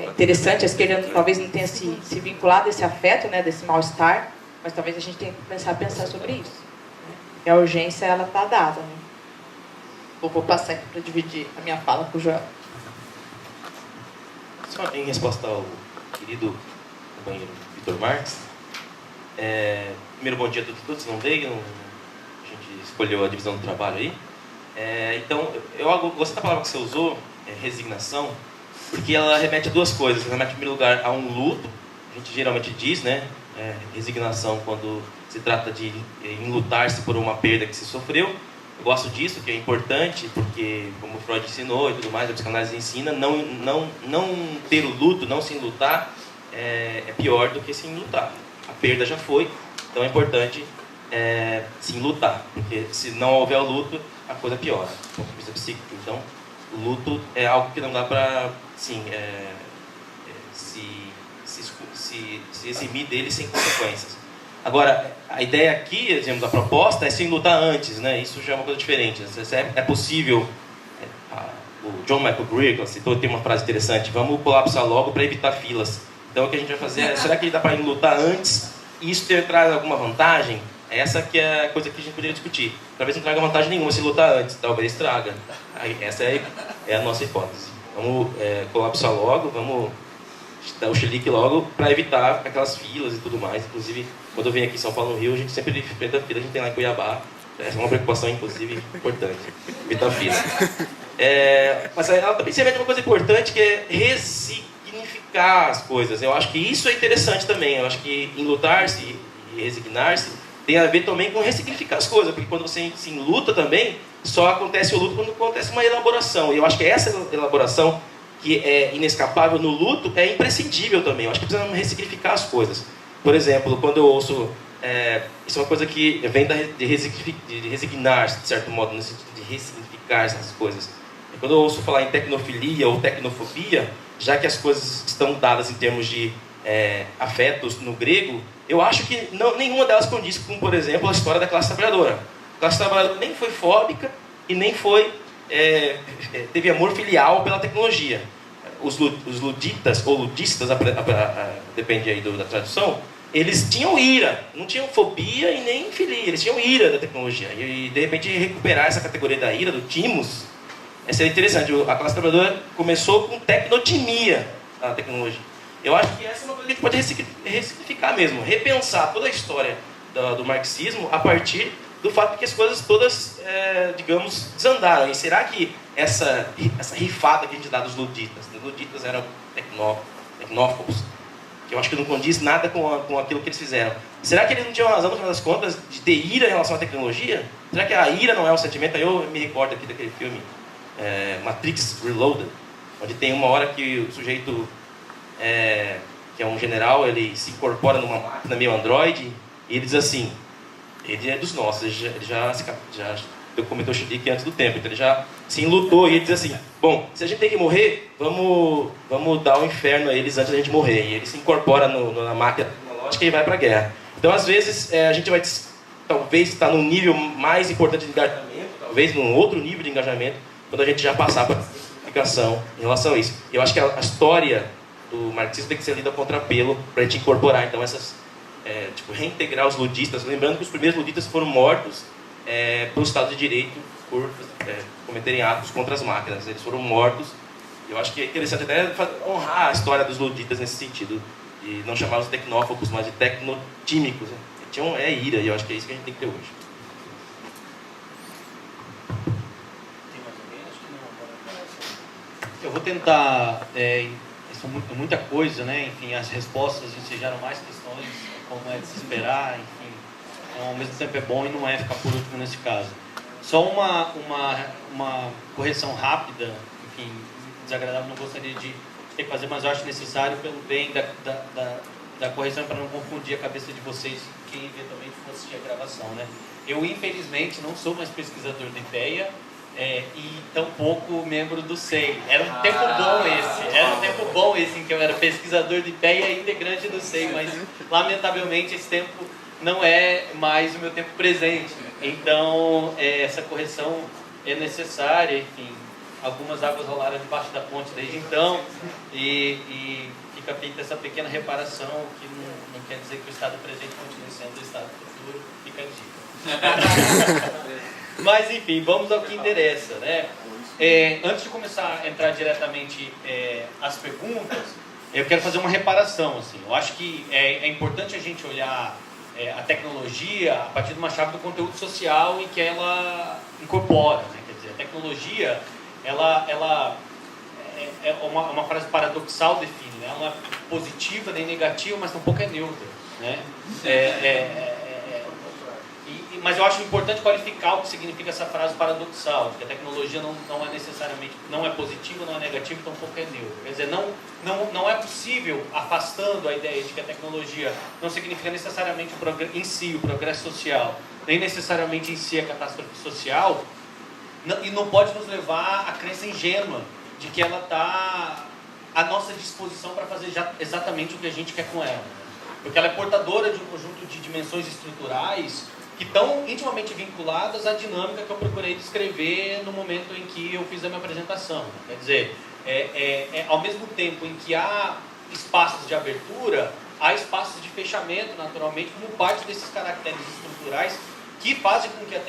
interessante. A esquerda talvez não tenha se vinculado a esse afeto, né, desse mal-estar, mas talvez a gente tenha que começar a pensar sobre isso. E a urgência, ela está dada. Né? Vou passar aqui para dividir a minha fala com o Joel. Só em resposta ao querido companheiro Vitor Marques, primeiro bom dia a todos, não veio, a gente escolheu a divisão do trabalho aí. Então, eu gostei da palavra que você usou, resignação, porque ela remete a duas coisas. Ela remete, em primeiro lugar, a um luto, a gente geralmente diz, né? Resignação quando se trata de enlutar-se por uma perda que se sofreu. Eu gosto disso, que é importante, porque, como o Freud ensinou e tudo mais, a psicanálise ensina, não ter o luto, não se enlutar, é pior do que se enlutar. A perda já foi, então é importante se enlutar, porque se não houver o luto, a coisa piora, do ponto de vista psíquico. Então, o luto é algo que não dá para se eximir dele sem consequências. Agora, a ideia aqui, dizemos, a proposta é se enlutar antes, né? Isso já é uma coisa diferente. É possível, o John Michael Greer citou, tem uma frase interessante, vamos colapsar logo para evitar filas. Então o que a gente vai fazer é, será que dá para enlutar antes e isso traz alguma vantagem? Essa que é a coisa que a gente poderia discutir. Talvez não traga vantagem nenhuma se lutar antes, talvez traga. Essa é a nossa hipótese. Vamos colapsar logo, vamos dar o chilique logo para evitar aquelas filas e tudo mais. Inclusive, quando eu venho aqui em São Paulo, no Rio, a gente sempre enfrenta fila, a gente tem lá em Cuiabá. Essa é uma preocupação, inclusive, importante, evitar fila. Mas ela também se remete a uma coisa importante, que é resignificar as coisas. Eu acho que isso é interessante também. Eu acho que enlutar-se e resignar-se tem a ver também com ressignificar as coisas, porque quando você se luta também, só acontece o luto quando acontece uma elaboração. E eu acho que essa elaboração, que é inescapável no luto, é imprescindível também. Eu acho que precisamos ressignificar as coisas. Por exemplo, quando eu ouço... isso é uma coisa que vem de resignar, de certo modo, no sentido de ressignificar essas coisas. Quando eu ouço falar em tecnofilia ou tecnofobia, já que as coisas estão dadas em termos de afetos no grego, eu acho que nenhuma delas condiz com, por exemplo, a história da classe trabalhadora. A classe trabalhadora nem foi fóbica e nem teve amor filial pela tecnologia. Os luditas, ou ludistas, depende aí da tradução, eles tinham ira, não tinham fobia e nem filia, eles tinham ira da tecnologia. E de repente recuperar essa categoria da ira, do timos, seria interessante. A classe trabalhadora começou com tecnotimia a tecnologia. Eu acho que essa é uma coisa que a gente pode ressignificar mesmo, repensar toda a história do marxismo a partir do fato de que as coisas todas, digamos, desandaram. E será que essa rifada que a gente dá dos luditas, os luditas eram tecnófobos, que eu acho que não condiz nada com aquilo que eles fizeram. Será que eles não tinham razão, no final das contas, de ter ira em relação à tecnologia? Será que a ira não é um sentimento? Eu me recordo aqui daquele filme, Matrix Reloaded, onde tem uma hora que o sujeito, que é um general, ele se incorpora numa máquina meio androide, e ele diz assim, ele é dos nossos, ele já cometeu chilique antes do tempo, então ele já se enlutou, e ele diz assim, bom, se a gente tem que morrer, vamos dar o inferno a eles antes da gente morrer. E ele se incorpora na máquina tecnológica e vai para a guerra. Então, às vezes, a gente vai talvez estar num nível mais importante de engajamento, talvez num outro nível de engajamento, quando a gente já passar para a explicação em relação a isso. Eu acho que a história do marxismo tem que ser lida a contrapelo para a gente incorporar, então, reintegrar os ludistas, lembrando que os primeiros ludistas foram mortos pelo Estado de Direito por cometerem atos contra as máquinas. Eles foram mortos. Eu acho que é interessante até honrar a história dos luditas nesse sentido, de não chamá-los de tecnófobos, mas de tecnotímicos. Né? Tinham ira, e eu acho que é isso que a gente tem que ter hoje. Eu vou tentar... isso é muita coisa, né? Enfim, as respostas ensejaram mais questões, como é de se esperar, enfim. Então, ao mesmo tempo é bom e não é ficar por último nesse caso. Só uma correção rápida, enfim, desagradável, não gostaria de ter que fazer, mas eu acho necessário pelo bem da correção, para não confundir a cabeça de vocês, quem eventualmente for assistir a gravação, né? Eu, infelizmente, não sou mais pesquisador do IPEA, e tampouco membro do SEI. Era um tempo bom esse em que eu era pesquisador de IPEA e integrante do SEI, mas lamentavelmente esse tempo não é mais o meu tempo presente. Então essa correção é necessária, enfim, algumas águas rolaram debaixo da ponte desde então, e fica feita essa pequena reparação, que não quer dizer que o estado presente continue sendo o estado futuro, fica a dica. Mas, enfim, vamos ao que interessa, né? Antes de começar a entrar diretamente às perguntas, eu quero fazer uma reparação, assim. Eu acho que é importante a gente olhar a tecnologia a partir de uma chave do conteúdo social em que ela incorpora, né? Quer dizer, a tecnologia, ela é uma frase paradoxal, define, né? Ela não é positiva nem negativa, mas tampouco é neutra, né? Mas eu acho importante qualificar o que significa essa frase paradoxal, que a tecnologia não é necessariamente, não é positiva, não é negativa, tampouco é neutra. Quer dizer, não é possível, afastando a ideia de que a tecnologia não significa necessariamente em si o progresso social, nem necessariamente em si a catástrofe social, e não pode nos levar à crença ingênua de que ela está à nossa disposição para fazer exatamente o que a gente quer com ela. Porque ela é portadora de um conjunto de dimensões estruturais que estão intimamente vinculadas à dinâmica que eu procurei descrever no momento em que eu fiz a minha apresentação. Quer dizer, ao mesmo tempo em que há espaços de abertura, há espaços de fechamento, naturalmente, como parte desses caracteres estruturais que fazem com que a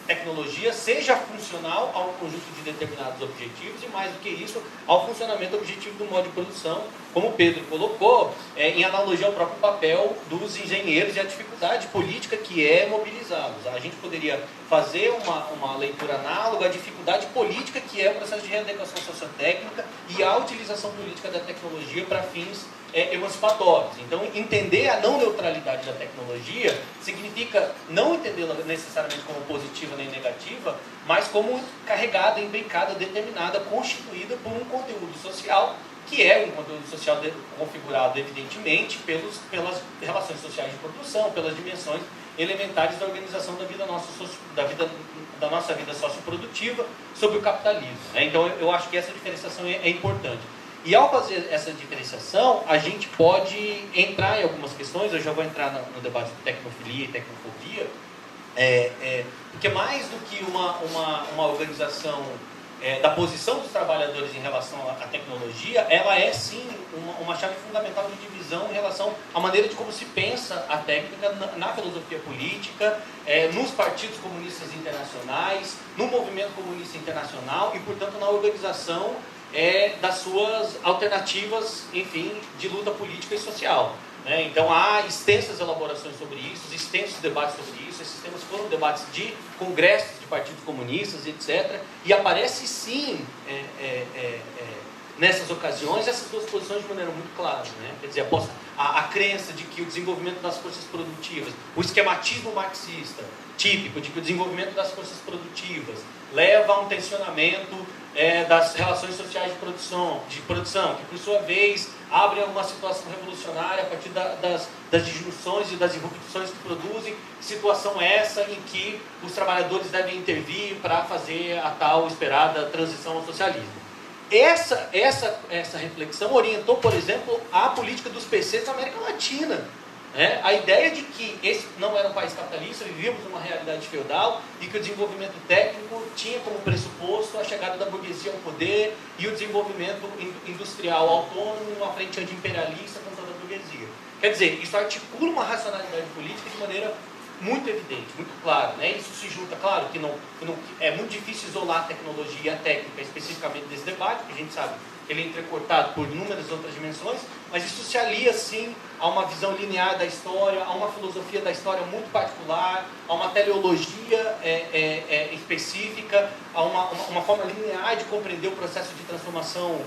tecnologia seja funcional a um conjunto de determinados objetivos e, mais do que isso, ao funcionamento objetivo do modo de produção como o Pedro colocou, em analogia ao próprio papel dos engenheiros e a dificuldade política que é mobilizá-los. A gente poderia fazer uma leitura análoga à dificuldade política que é o processo de readequação sociotécnica e a utilização política da tecnologia para fins emancipatórios. Então, entender a não neutralidade da tecnologia significa não entendê-la necessariamente como positiva nem negativa, mas como carregada, imbricada, determinada, constituída por um conteúdo social, que é um conteúdo social configurado, evidentemente, pelas relações sociais de produção, pelas dimensões elementares da organização da nossa vida socioprodutiva sobre o capitalismo. Então, eu acho que essa diferenciação é importante. E ao fazer essa diferenciação, a gente pode entrar em algumas questões, eu já vou entrar no debate de tecnofilia e tecnofobia, porque mais do que uma organização da posição dos trabalhadores em relação à tecnologia, ela é sim uma chave fundamental de divisão em relação à maneira de como se pensa a técnica na filosofia política, nos partidos comunistas internacionais, no movimento comunista internacional e, portanto, na organização das suas alternativas, enfim, de luta política e social. Então há extensas elaborações sobre isso, extensos debates sobre isso. Esses temas foram debates de congressos de partidos comunistas, etc. E aparece sim, nessas ocasiões, essas duas posições de maneira muito clara. Quer dizer, a crença de que o desenvolvimento das forças produtivas, o esquematismo marxista típico de que o desenvolvimento das forças produtivas leva a um tensionamento das relações sociais de produção, que por sua vez abrem uma situação revolucionária a partir das disjunções e das irrupções que produzem, situação essa em que os trabalhadores devem intervir para fazer a tal esperada transição ao socialismo. Essa reflexão orientou, por exemplo, a política dos PCs na América Latina. A ideia de que esse não era um país capitalista, vivíamos numa realidade feudal e que o desenvolvimento técnico tinha como pressuposto a chegada da burguesia ao poder e o desenvolvimento industrial autônomo numa frente anti-imperialista contra a burguesia. Quer dizer, isso articula uma racionalidade política de maneira muito evidente, muito clara. Isso se junta, claro, que é muito difícil isolar a tecnologia e a técnica especificamente desse debate, porque a gente sabe que ele é entrecortado por inúmeras outras dimensões, mas isso se alia, sim, a uma visão linear da história, a uma filosofia da história muito particular, a uma teleologia específica, a uma forma linear de compreender o processo de transformação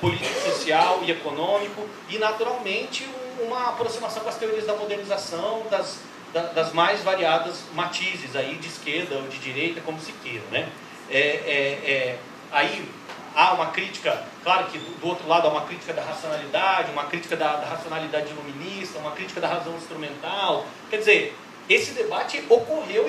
político, social e econômico, e, naturalmente, uma aproximação com as teorias da modernização, das mais variadas matizes aí, de esquerda ou de direita, como se queira. Aí há uma crítica, claro que do outro lado há uma crítica da racionalidade, uma crítica da racionalidade iluminista, uma crítica da razão instrumental. Quer dizer, esse debate ocorreu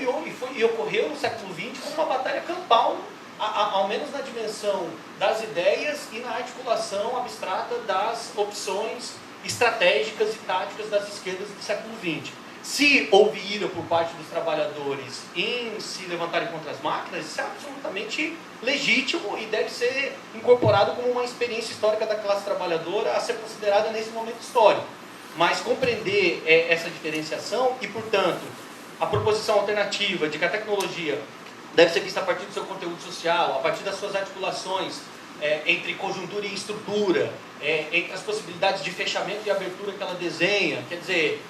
e ocorreu no século XX como uma batalha campal, ao menos na dimensão das ideias e na articulação abstrata das opções estratégicas e táticas das esquerdas do século XX. Se houve ira por parte dos trabalhadores em se levantarem contra as máquinas, isso é absolutamente legítimo e deve ser incorporado como uma experiência histórica da classe trabalhadora a ser considerada nesse momento histórico. Mas compreender essa diferenciação e, portanto, a proposição alternativa de que a tecnologia deve ser vista a partir do seu conteúdo social, a partir das suas articulações entre conjuntura e estrutura, entre as possibilidades de fechamento e abertura que ela desenha. Quer dizer,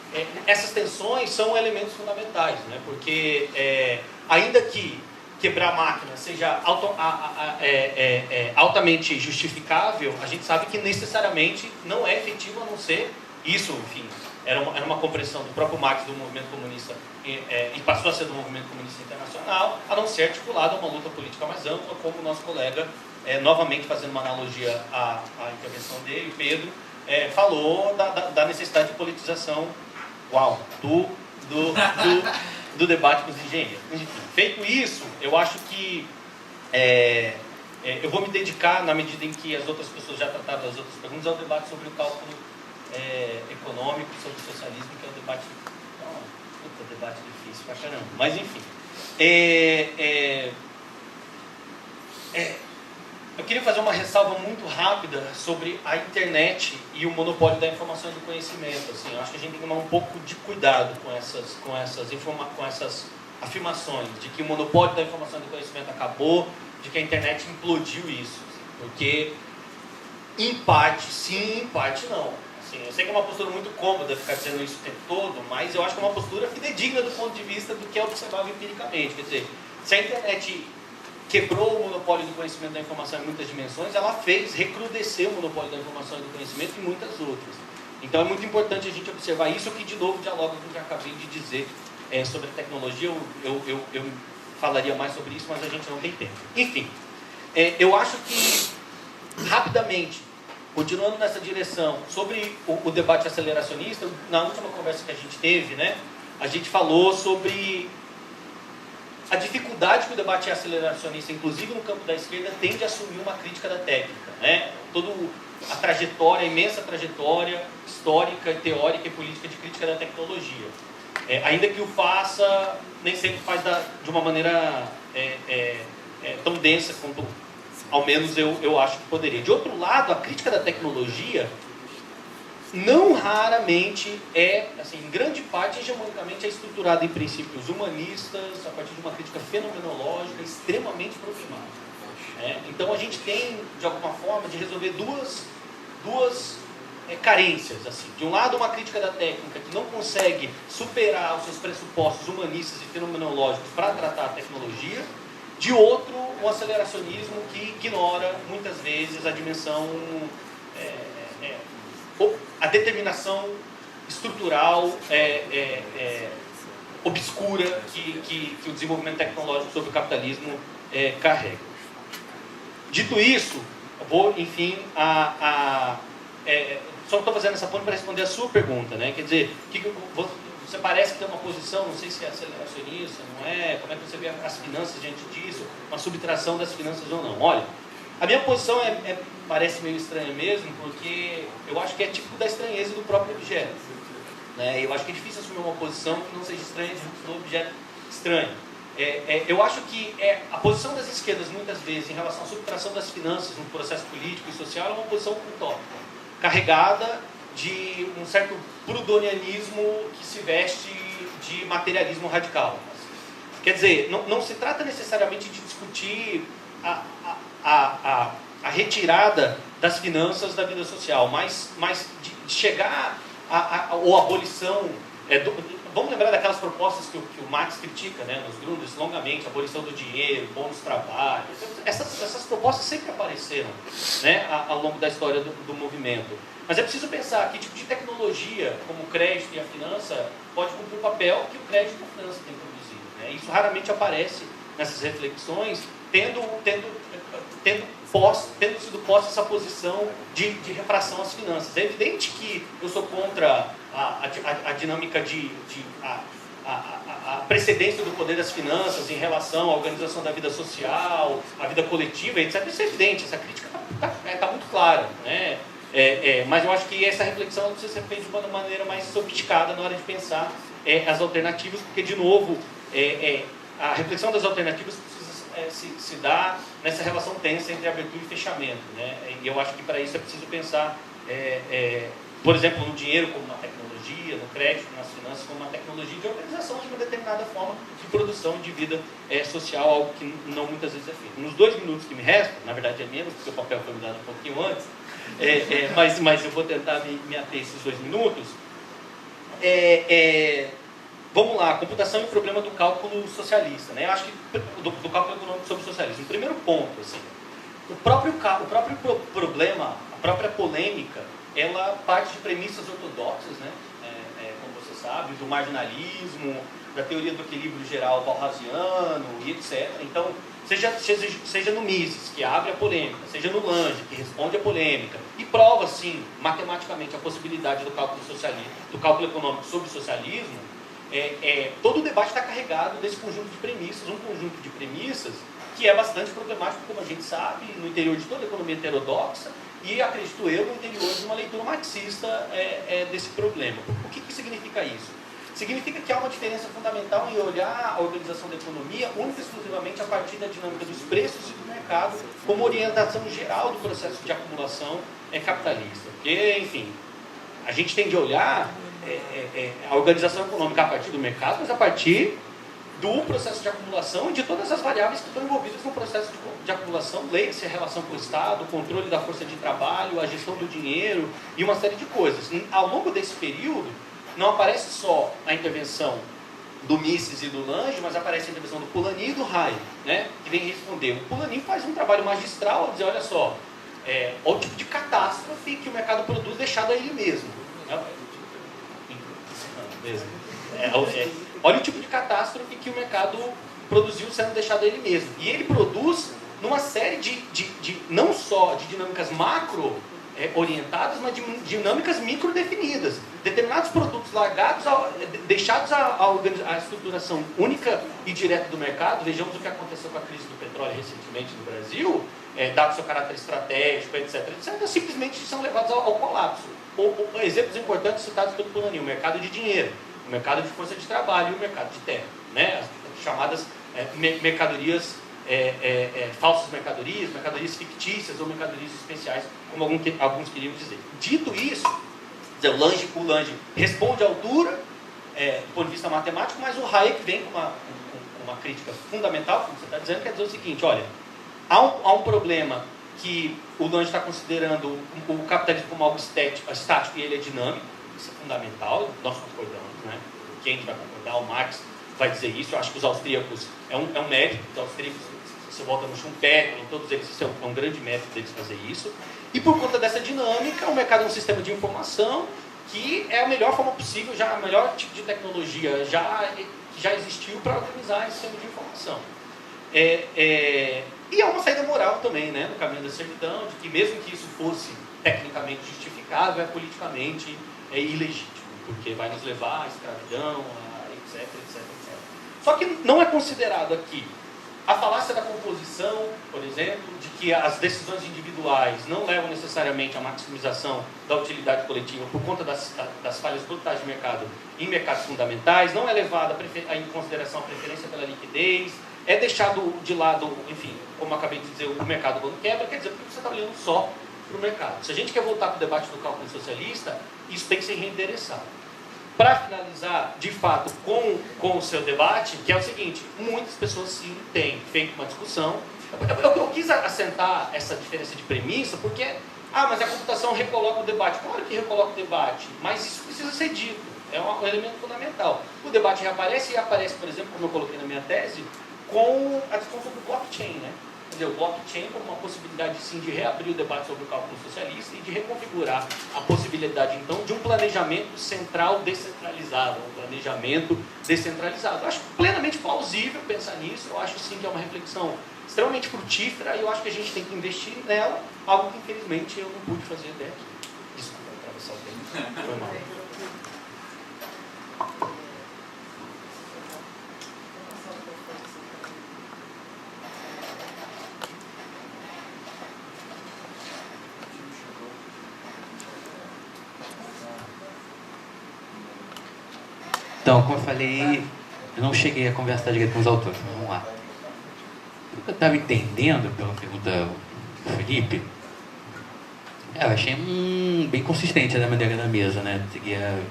essas tensões são elementos fundamentais, porque ainda que quebrar a máquina seja altamente justificável, a gente sabe que necessariamente não é efetivo, a não ser isso, enfim, era uma compreensão do próprio Marx do movimento comunista e passou a ser do movimento comunista internacional, a não ser articulada a uma luta política mais ampla, como o nosso colega, novamente fazendo uma analogia à intervenção dele, Pedro, falou da necessidade de politização do debate com os engenheiros. Enfim, feito isso, eu acho que eu vou me dedicar, na medida em que as outras pessoas já trataram das outras perguntas, ao debate sobre o cálculo econômico, sobre o socialismo, que é um debate, debate difícil pra caramba, mas enfim. Eu queria fazer uma ressalva muito rápida sobre a internet e o monopólio da informação e do conhecimento. Eu acho que a gente tem que tomar um pouco de cuidado com essas afirmações de que o monopólio da informação e do conhecimento acabou, de que a internet implodiu isso. Porque Em parte sim, em parte não. Assim, eu sei que é uma postura muito cômoda ficar dizendo isso o tempo todo, mas eu acho que é uma postura fidedigna do ponto de vista do que é observável empiricamente. Quer dizer, se a internet quebrou o monopólio do conhecimento da informação em muitas dimensões, ela fez recrudescer o monopólio da informação e do conhecimento em muitas outras. Então é muito importante a gente observar isso, que de novo dialoga com o que eu acabei de dizer sobre a tecnologia. Eu falaria mais sobre isso, mas a gente não tem tempo. Enfim, eu acho que, rapidamente, continuando nessa direção, sobre o debate aceleracionista, na última conversa que a gente teve, né, a gente falou sobre a dificuldade que o debate aceleracionista, inclusive no campo da esquerda, tem de assumir uma crítica da técnica, né? Toda a trajetória, a imensa trajetória histórica, teórica e política de crítica da tecnologia. Ainda que o faça, nem sempre faz de uma maneira tão densa quanto, ao menos, eu acho que poderia. De outro lado, a crítica da tecnologia não raramente assim, em grande parte, hegemonicamente, é estruturada em princípios humanistas, a partir de uma crítica fenomenológica extremamente problemática. Então a gente tem, de alguma forma, de resolver duas carências. Assim. De um lado, uma crítica da técnica que não consegue superar os seus pressupostos humanistas e fenomenológicos para tratar a tecnologia. De outro, um aceleracionismo que ignora, muitas vezes, a dimensão, a determinação estrutural obscura que o desenvolvimento tecnológico sobre o capitalismo carrega. Dito isso, eu vou, enfim, só estou fazendo essa ponte para responder a sua pergunta, né? Quer dizer, você parece que tem uma posição, não sei se é aceleracionista, não é? Como é que você vê as finanças diante disso? Uma subtração das finanças ou não? Olha, a minha posição parece meio estranha mesmo, porque eu acho que é tipo da estranheza do próprio objeto. Né? Eu acho que é difícil assumir uma posição que não seja estranha do objeto estranho. Eu acho que a posição das esquerdas, muitas vezes, em relação à subtração das finanças no processo político e social, é uma posição utópica, carregada de um certo prudonianismo que se veste de materialismo radical. Quer dizer, não se trata necessariamente de discutir a retirada das finanças da vida social, mas de chegar à abolição. Vamos lembrar daquelas propostas que o Marx critica, né, nos Grundrisse, longamente, abolição do dinheiro, bônus trabalho. Essas propostas sempre apareceram, né, ao longo da história do movimento. Mas é preciso pensar que tipo de tecnologia, como o crédito e a finança, pode cumprir o papel que o crédito e a finança têm produzido. Né? Isso raramente aparece nessas reflexões, tendo sido posta essa posição de refração às finanças. É evidente que eu sou contra a dinâmica a precedência do poder das finanças em relação à organização da vida social, à vida coletiva, etc. Isso é evidente, essa crítica está muito clara. Né? Mas eu acho que essa reflexão precisa ser feita de uma maneira mais sofisticada na hora de pensar as alternativas, porque, de novo, a reflexão das alternativas precisa se dar nessa relação tensa entre abertura e fechamento. Né? E eu acho que para isso é preciso pensar, por exemplo, no dinheiro como uma tecnologia, no crédito, nas finanças como uma tecnologia de organização de uma determinada forma de produção de vida social, algo que não muitas vezes é feito. Nos 2 minutos que me restam, na verdade é menos, porque o papel foi me dado um pouquinho antes, mas eu vou tentar me ater a esses 2 minutos. Vamos lá, computação e o problema do cálculo socialista. Né? Eu acho que do cálculo econômico sobre o socialismo. Primeiro ponto, assim, o próprio problema, a própria polêmica, ela parte de premissas ortodoxas, né? Como você sabe, do marginalismo, da teoria do equilíbrio geral walrasiano e etc. Então, seja no Mises, que abre a polêmica, seja no Lange, que responde a polêmica, e prova, sim, matematicamente, a possibilidade do cálculo econômico sobre o socialismo, todo o debate está carregado desse conjunto de premissas, um conjunto de premissas que é bastante problemático, como a gente sabe, no interior de toda a economia heterodoxa, e, acredito eu, no interior de uma leitura marxista desse problema. O que significa isso? Significa que há uma diferença fundamental em olhar a organização da economia única e exclusivamente a partir da dinâmica dos preços e do mercado como orientação geral do processo de acumulação capitalista. Porque, enfim, a gente tem de olhar a organização econômica a partir do mercado, mas a partir do processo de acumulação e de todas as variáveis que estão envolvidas no processo de acumulação, leia-se a relação com o Estado, o controle da força de trabalho, a gestão do dinheiro e uma série de coisas. Ao longo desse período, não aparece só a intervenção do Mises e do Lange, mas aparece a intervenção do Polanyi e do Hayek, né, que vem responder. O Polanyi faz um trabalho magistral a dizer, olha só, olha o tipo de catástrofe que o mercado produz deixado a ele mesmo. Olha o tipo de catástrofe que o mercado produziu sendo deixado a ele mesmo. E ele produz numa série de não só de dinâmicas macro orientadas, mas de dinâmicas micro definidas. Determinados produtos largados, deixados à estruturação única e direta do mercado. Vejamos o que aconteceu com a crise do petróleo recentemente no Brasil, dado seu caráter estratégico, etc. Simplesmente são levados ao colapso. Exemplos importantes citados pelo Polanyi: o mercado de dinheiro, o mercado de força de trabalho e o mercado de terra, né? As chamadas mercadorias, falsas mercadorias, mercadorias fictícias ou mercadorias especiais, como alguns queriam dizer. Dito isso, o Lange responde à altura do ponto de vista matemático, mas o Hayek vem com uma crítica fundamental, como você está dizendo, quer dizer o seguinte: olha, há um problema que o Lange está considerando o capitalismo como algo estático e ele é dinâmico. Isso é fundamental, nós concordamos, né? Keynes vai concordar, o Marx vai dizer isso. Eu acho que os austríacos é um mérito, os austríacos, você volta no Schumpeter, em todos eles, isso é um grande mérito deles fazer isso. E por conta dessa dinâmica, o mercado é um sistema de informação que é a melhor forma possível, já o melhor tipo de tecnologia já existiu para organizar esse sistema de informação. E há uma saída moral também, né, no caminho da servidão, de que mesmo que isso fosse tecnicamente justificável, é politicamente ilegítimo, porque vai nos levar à escravidão, etc. Só que não é considerado aqui a falácia da composição, por exemplo, de que as decisões individuais não levam necessariamente à maximização da utilidade coletiva por conta das falhas brutais de mercado em mercados fundamentais, não é levada em consideração a preferência pela liquidez, é deixado de lado, enfim, como acabei de dizer, o mercado quando quebra, quer dizer, porque você está olhando só para o mercado. Se a gente quer voltar para o debate do cálculo socialista, isso tem que ser reendereçado. Para finalizar, de fato, com o seu debate, que é o seguinte: muitas pessoas sim têm feito uma discussão. Eu quis assentar essa diferença de premissa, porque, mas a computação recoloca o debate. Claro que recoloca o debate, mas isso precisa ser dito, é um elemento fundamental. O debate reaparece, por exemplo, como eu coloquei na minha tese, com a discussão sobre o blockchain, né? Quer dizer, o blockchain como uma possibilidade, sim, de reabrir o debate sobre o cálculo socialista e de reconfigurar a possibilidade, então, de um planejamento central descentralizado, Eu acho plenamente plausível pensar nisso, eu acho, sim, que é uma reflexão extremamente frutífera e eu acho que a gente tem que investir nela, algo que, infelizmente, eu não pude fazer até aqui. Desculpa, atravessar o tempo. Foi mal. Então, como eu falei, eu não cheguei a conversar direito com os autores, mas vamos lá. O que eu estava entendendo pela pergunta do Felipe, eu achei bem consistente a maneira da mesa, né? Seguia,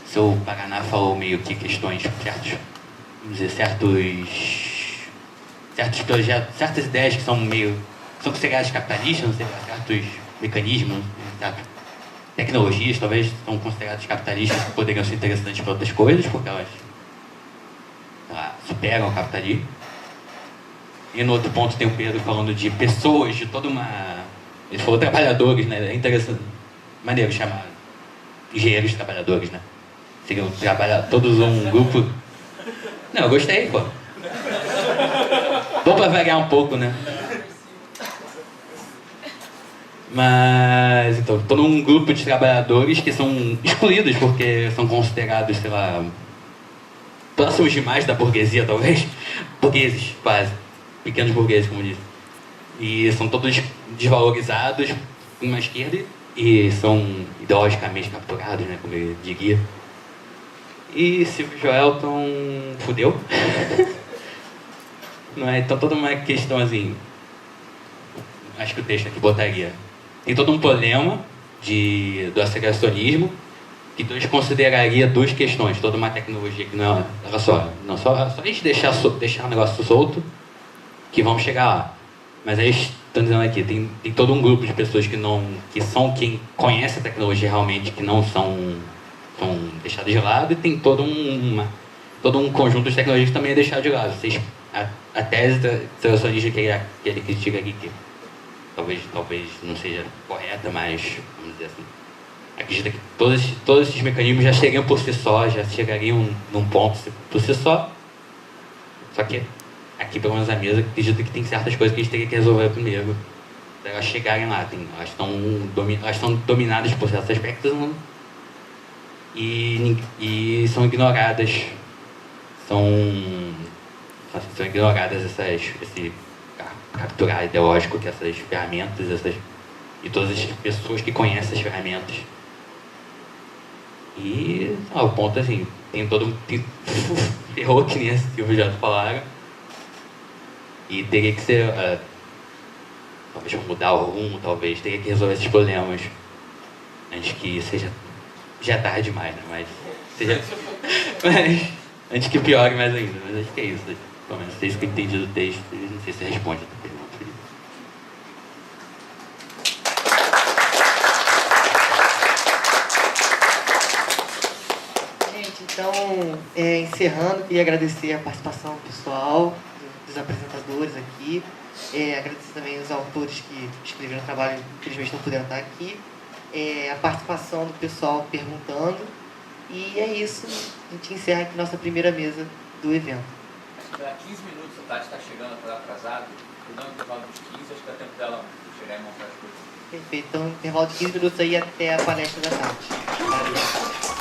seu Paraná falou meio que questões, vamos dizer, certos projetos, certas ideias que são consideradas capitalistas, não sei, certos mecanismos, certas tecnologias talvez são consideradas capitalistas, que poderiam ser interessantes para outras coisas, porque elas superam o capitalismo. E no outro ponto tem o Pedro falando de pessoas, de toda uma... Ele falou trabalhadores, né? É interessante. Maneiro chamar engenheiros trabalhadores, né? Seriam todos um grupo... Não, eu gostei, pô. Bom para variar um pouco, né? Mas, então, todo um grupo de trabalhadores que são excluídos porque são considerados, sei lá, próximos demais da burguesia, talvez. Burgueses, quase. Pequenos burgueses, como disse. E são todos desvalorizados na esquerda e são ideologicamente capturados, né, como eu diria. E Silvio Joelton fudeu. Não é? Então, toda uma questão assim, acho que o texto aqui botaria. Tem todo um problema do aceleracionismo que a gente consideraria duas questões. Toda uma tecnologia que não é só a gente deixar o negócio solto, que vamos chegar lá. Mas aí, estão dizendo aqui, tem todo um grupo de pessoas que são quem conhece a tecnologia realmente, que não são deixadas de lado, e tem todo um conjunto de tecnologias que também é deixado de lado. A tese do selecionista que ele critica aqui, que talvez não seja correta, mas vamos dizer assim, acredita que todos esses mecanismos já chegariam por si só, já chegariam num ponto por si só. Só que aqui, pelo menos a mesa, acredita que tem certas coisas que a gente teria que resolver primeiro para elas chegarem lá. Elas estão dominadas por certos aspectos e são ignoradas. São ignoradas esse capturar ideológico que essas ferramentas e todas as pessoas que conhecem essas ferramentas. E o ponto assim, errou que nem esse Silvio já falaram. E teria que ser, talvez mudar o rumo, talvez, teria que resolver esses problemas antes que seja já tarde demais, né? Mas antes que piore mais ainda. Mas acho que é isso. Pelo menos é isso que eu entendi do texto. Não sei se responde a pergunta. Gente, então, encerrando, queria agradecer a participação pessoal dos apresentadores aqui. Agradecer também os autores que escreveram o trabalho, infelizmente não puderam estar aqui. A participação do pessoal perguntando. E é isso, a gente encerra aqui nossa primeira mesa do evento. Acho que dá 15 minutos, a Tati está chegando, está atrasado. Eu dou um intervalo dos 15, acho que dá tempo dela chegar e montar as coisas. Perfeito, então intervalo de 15 minutos aí até a palestra da Tati. Valeu.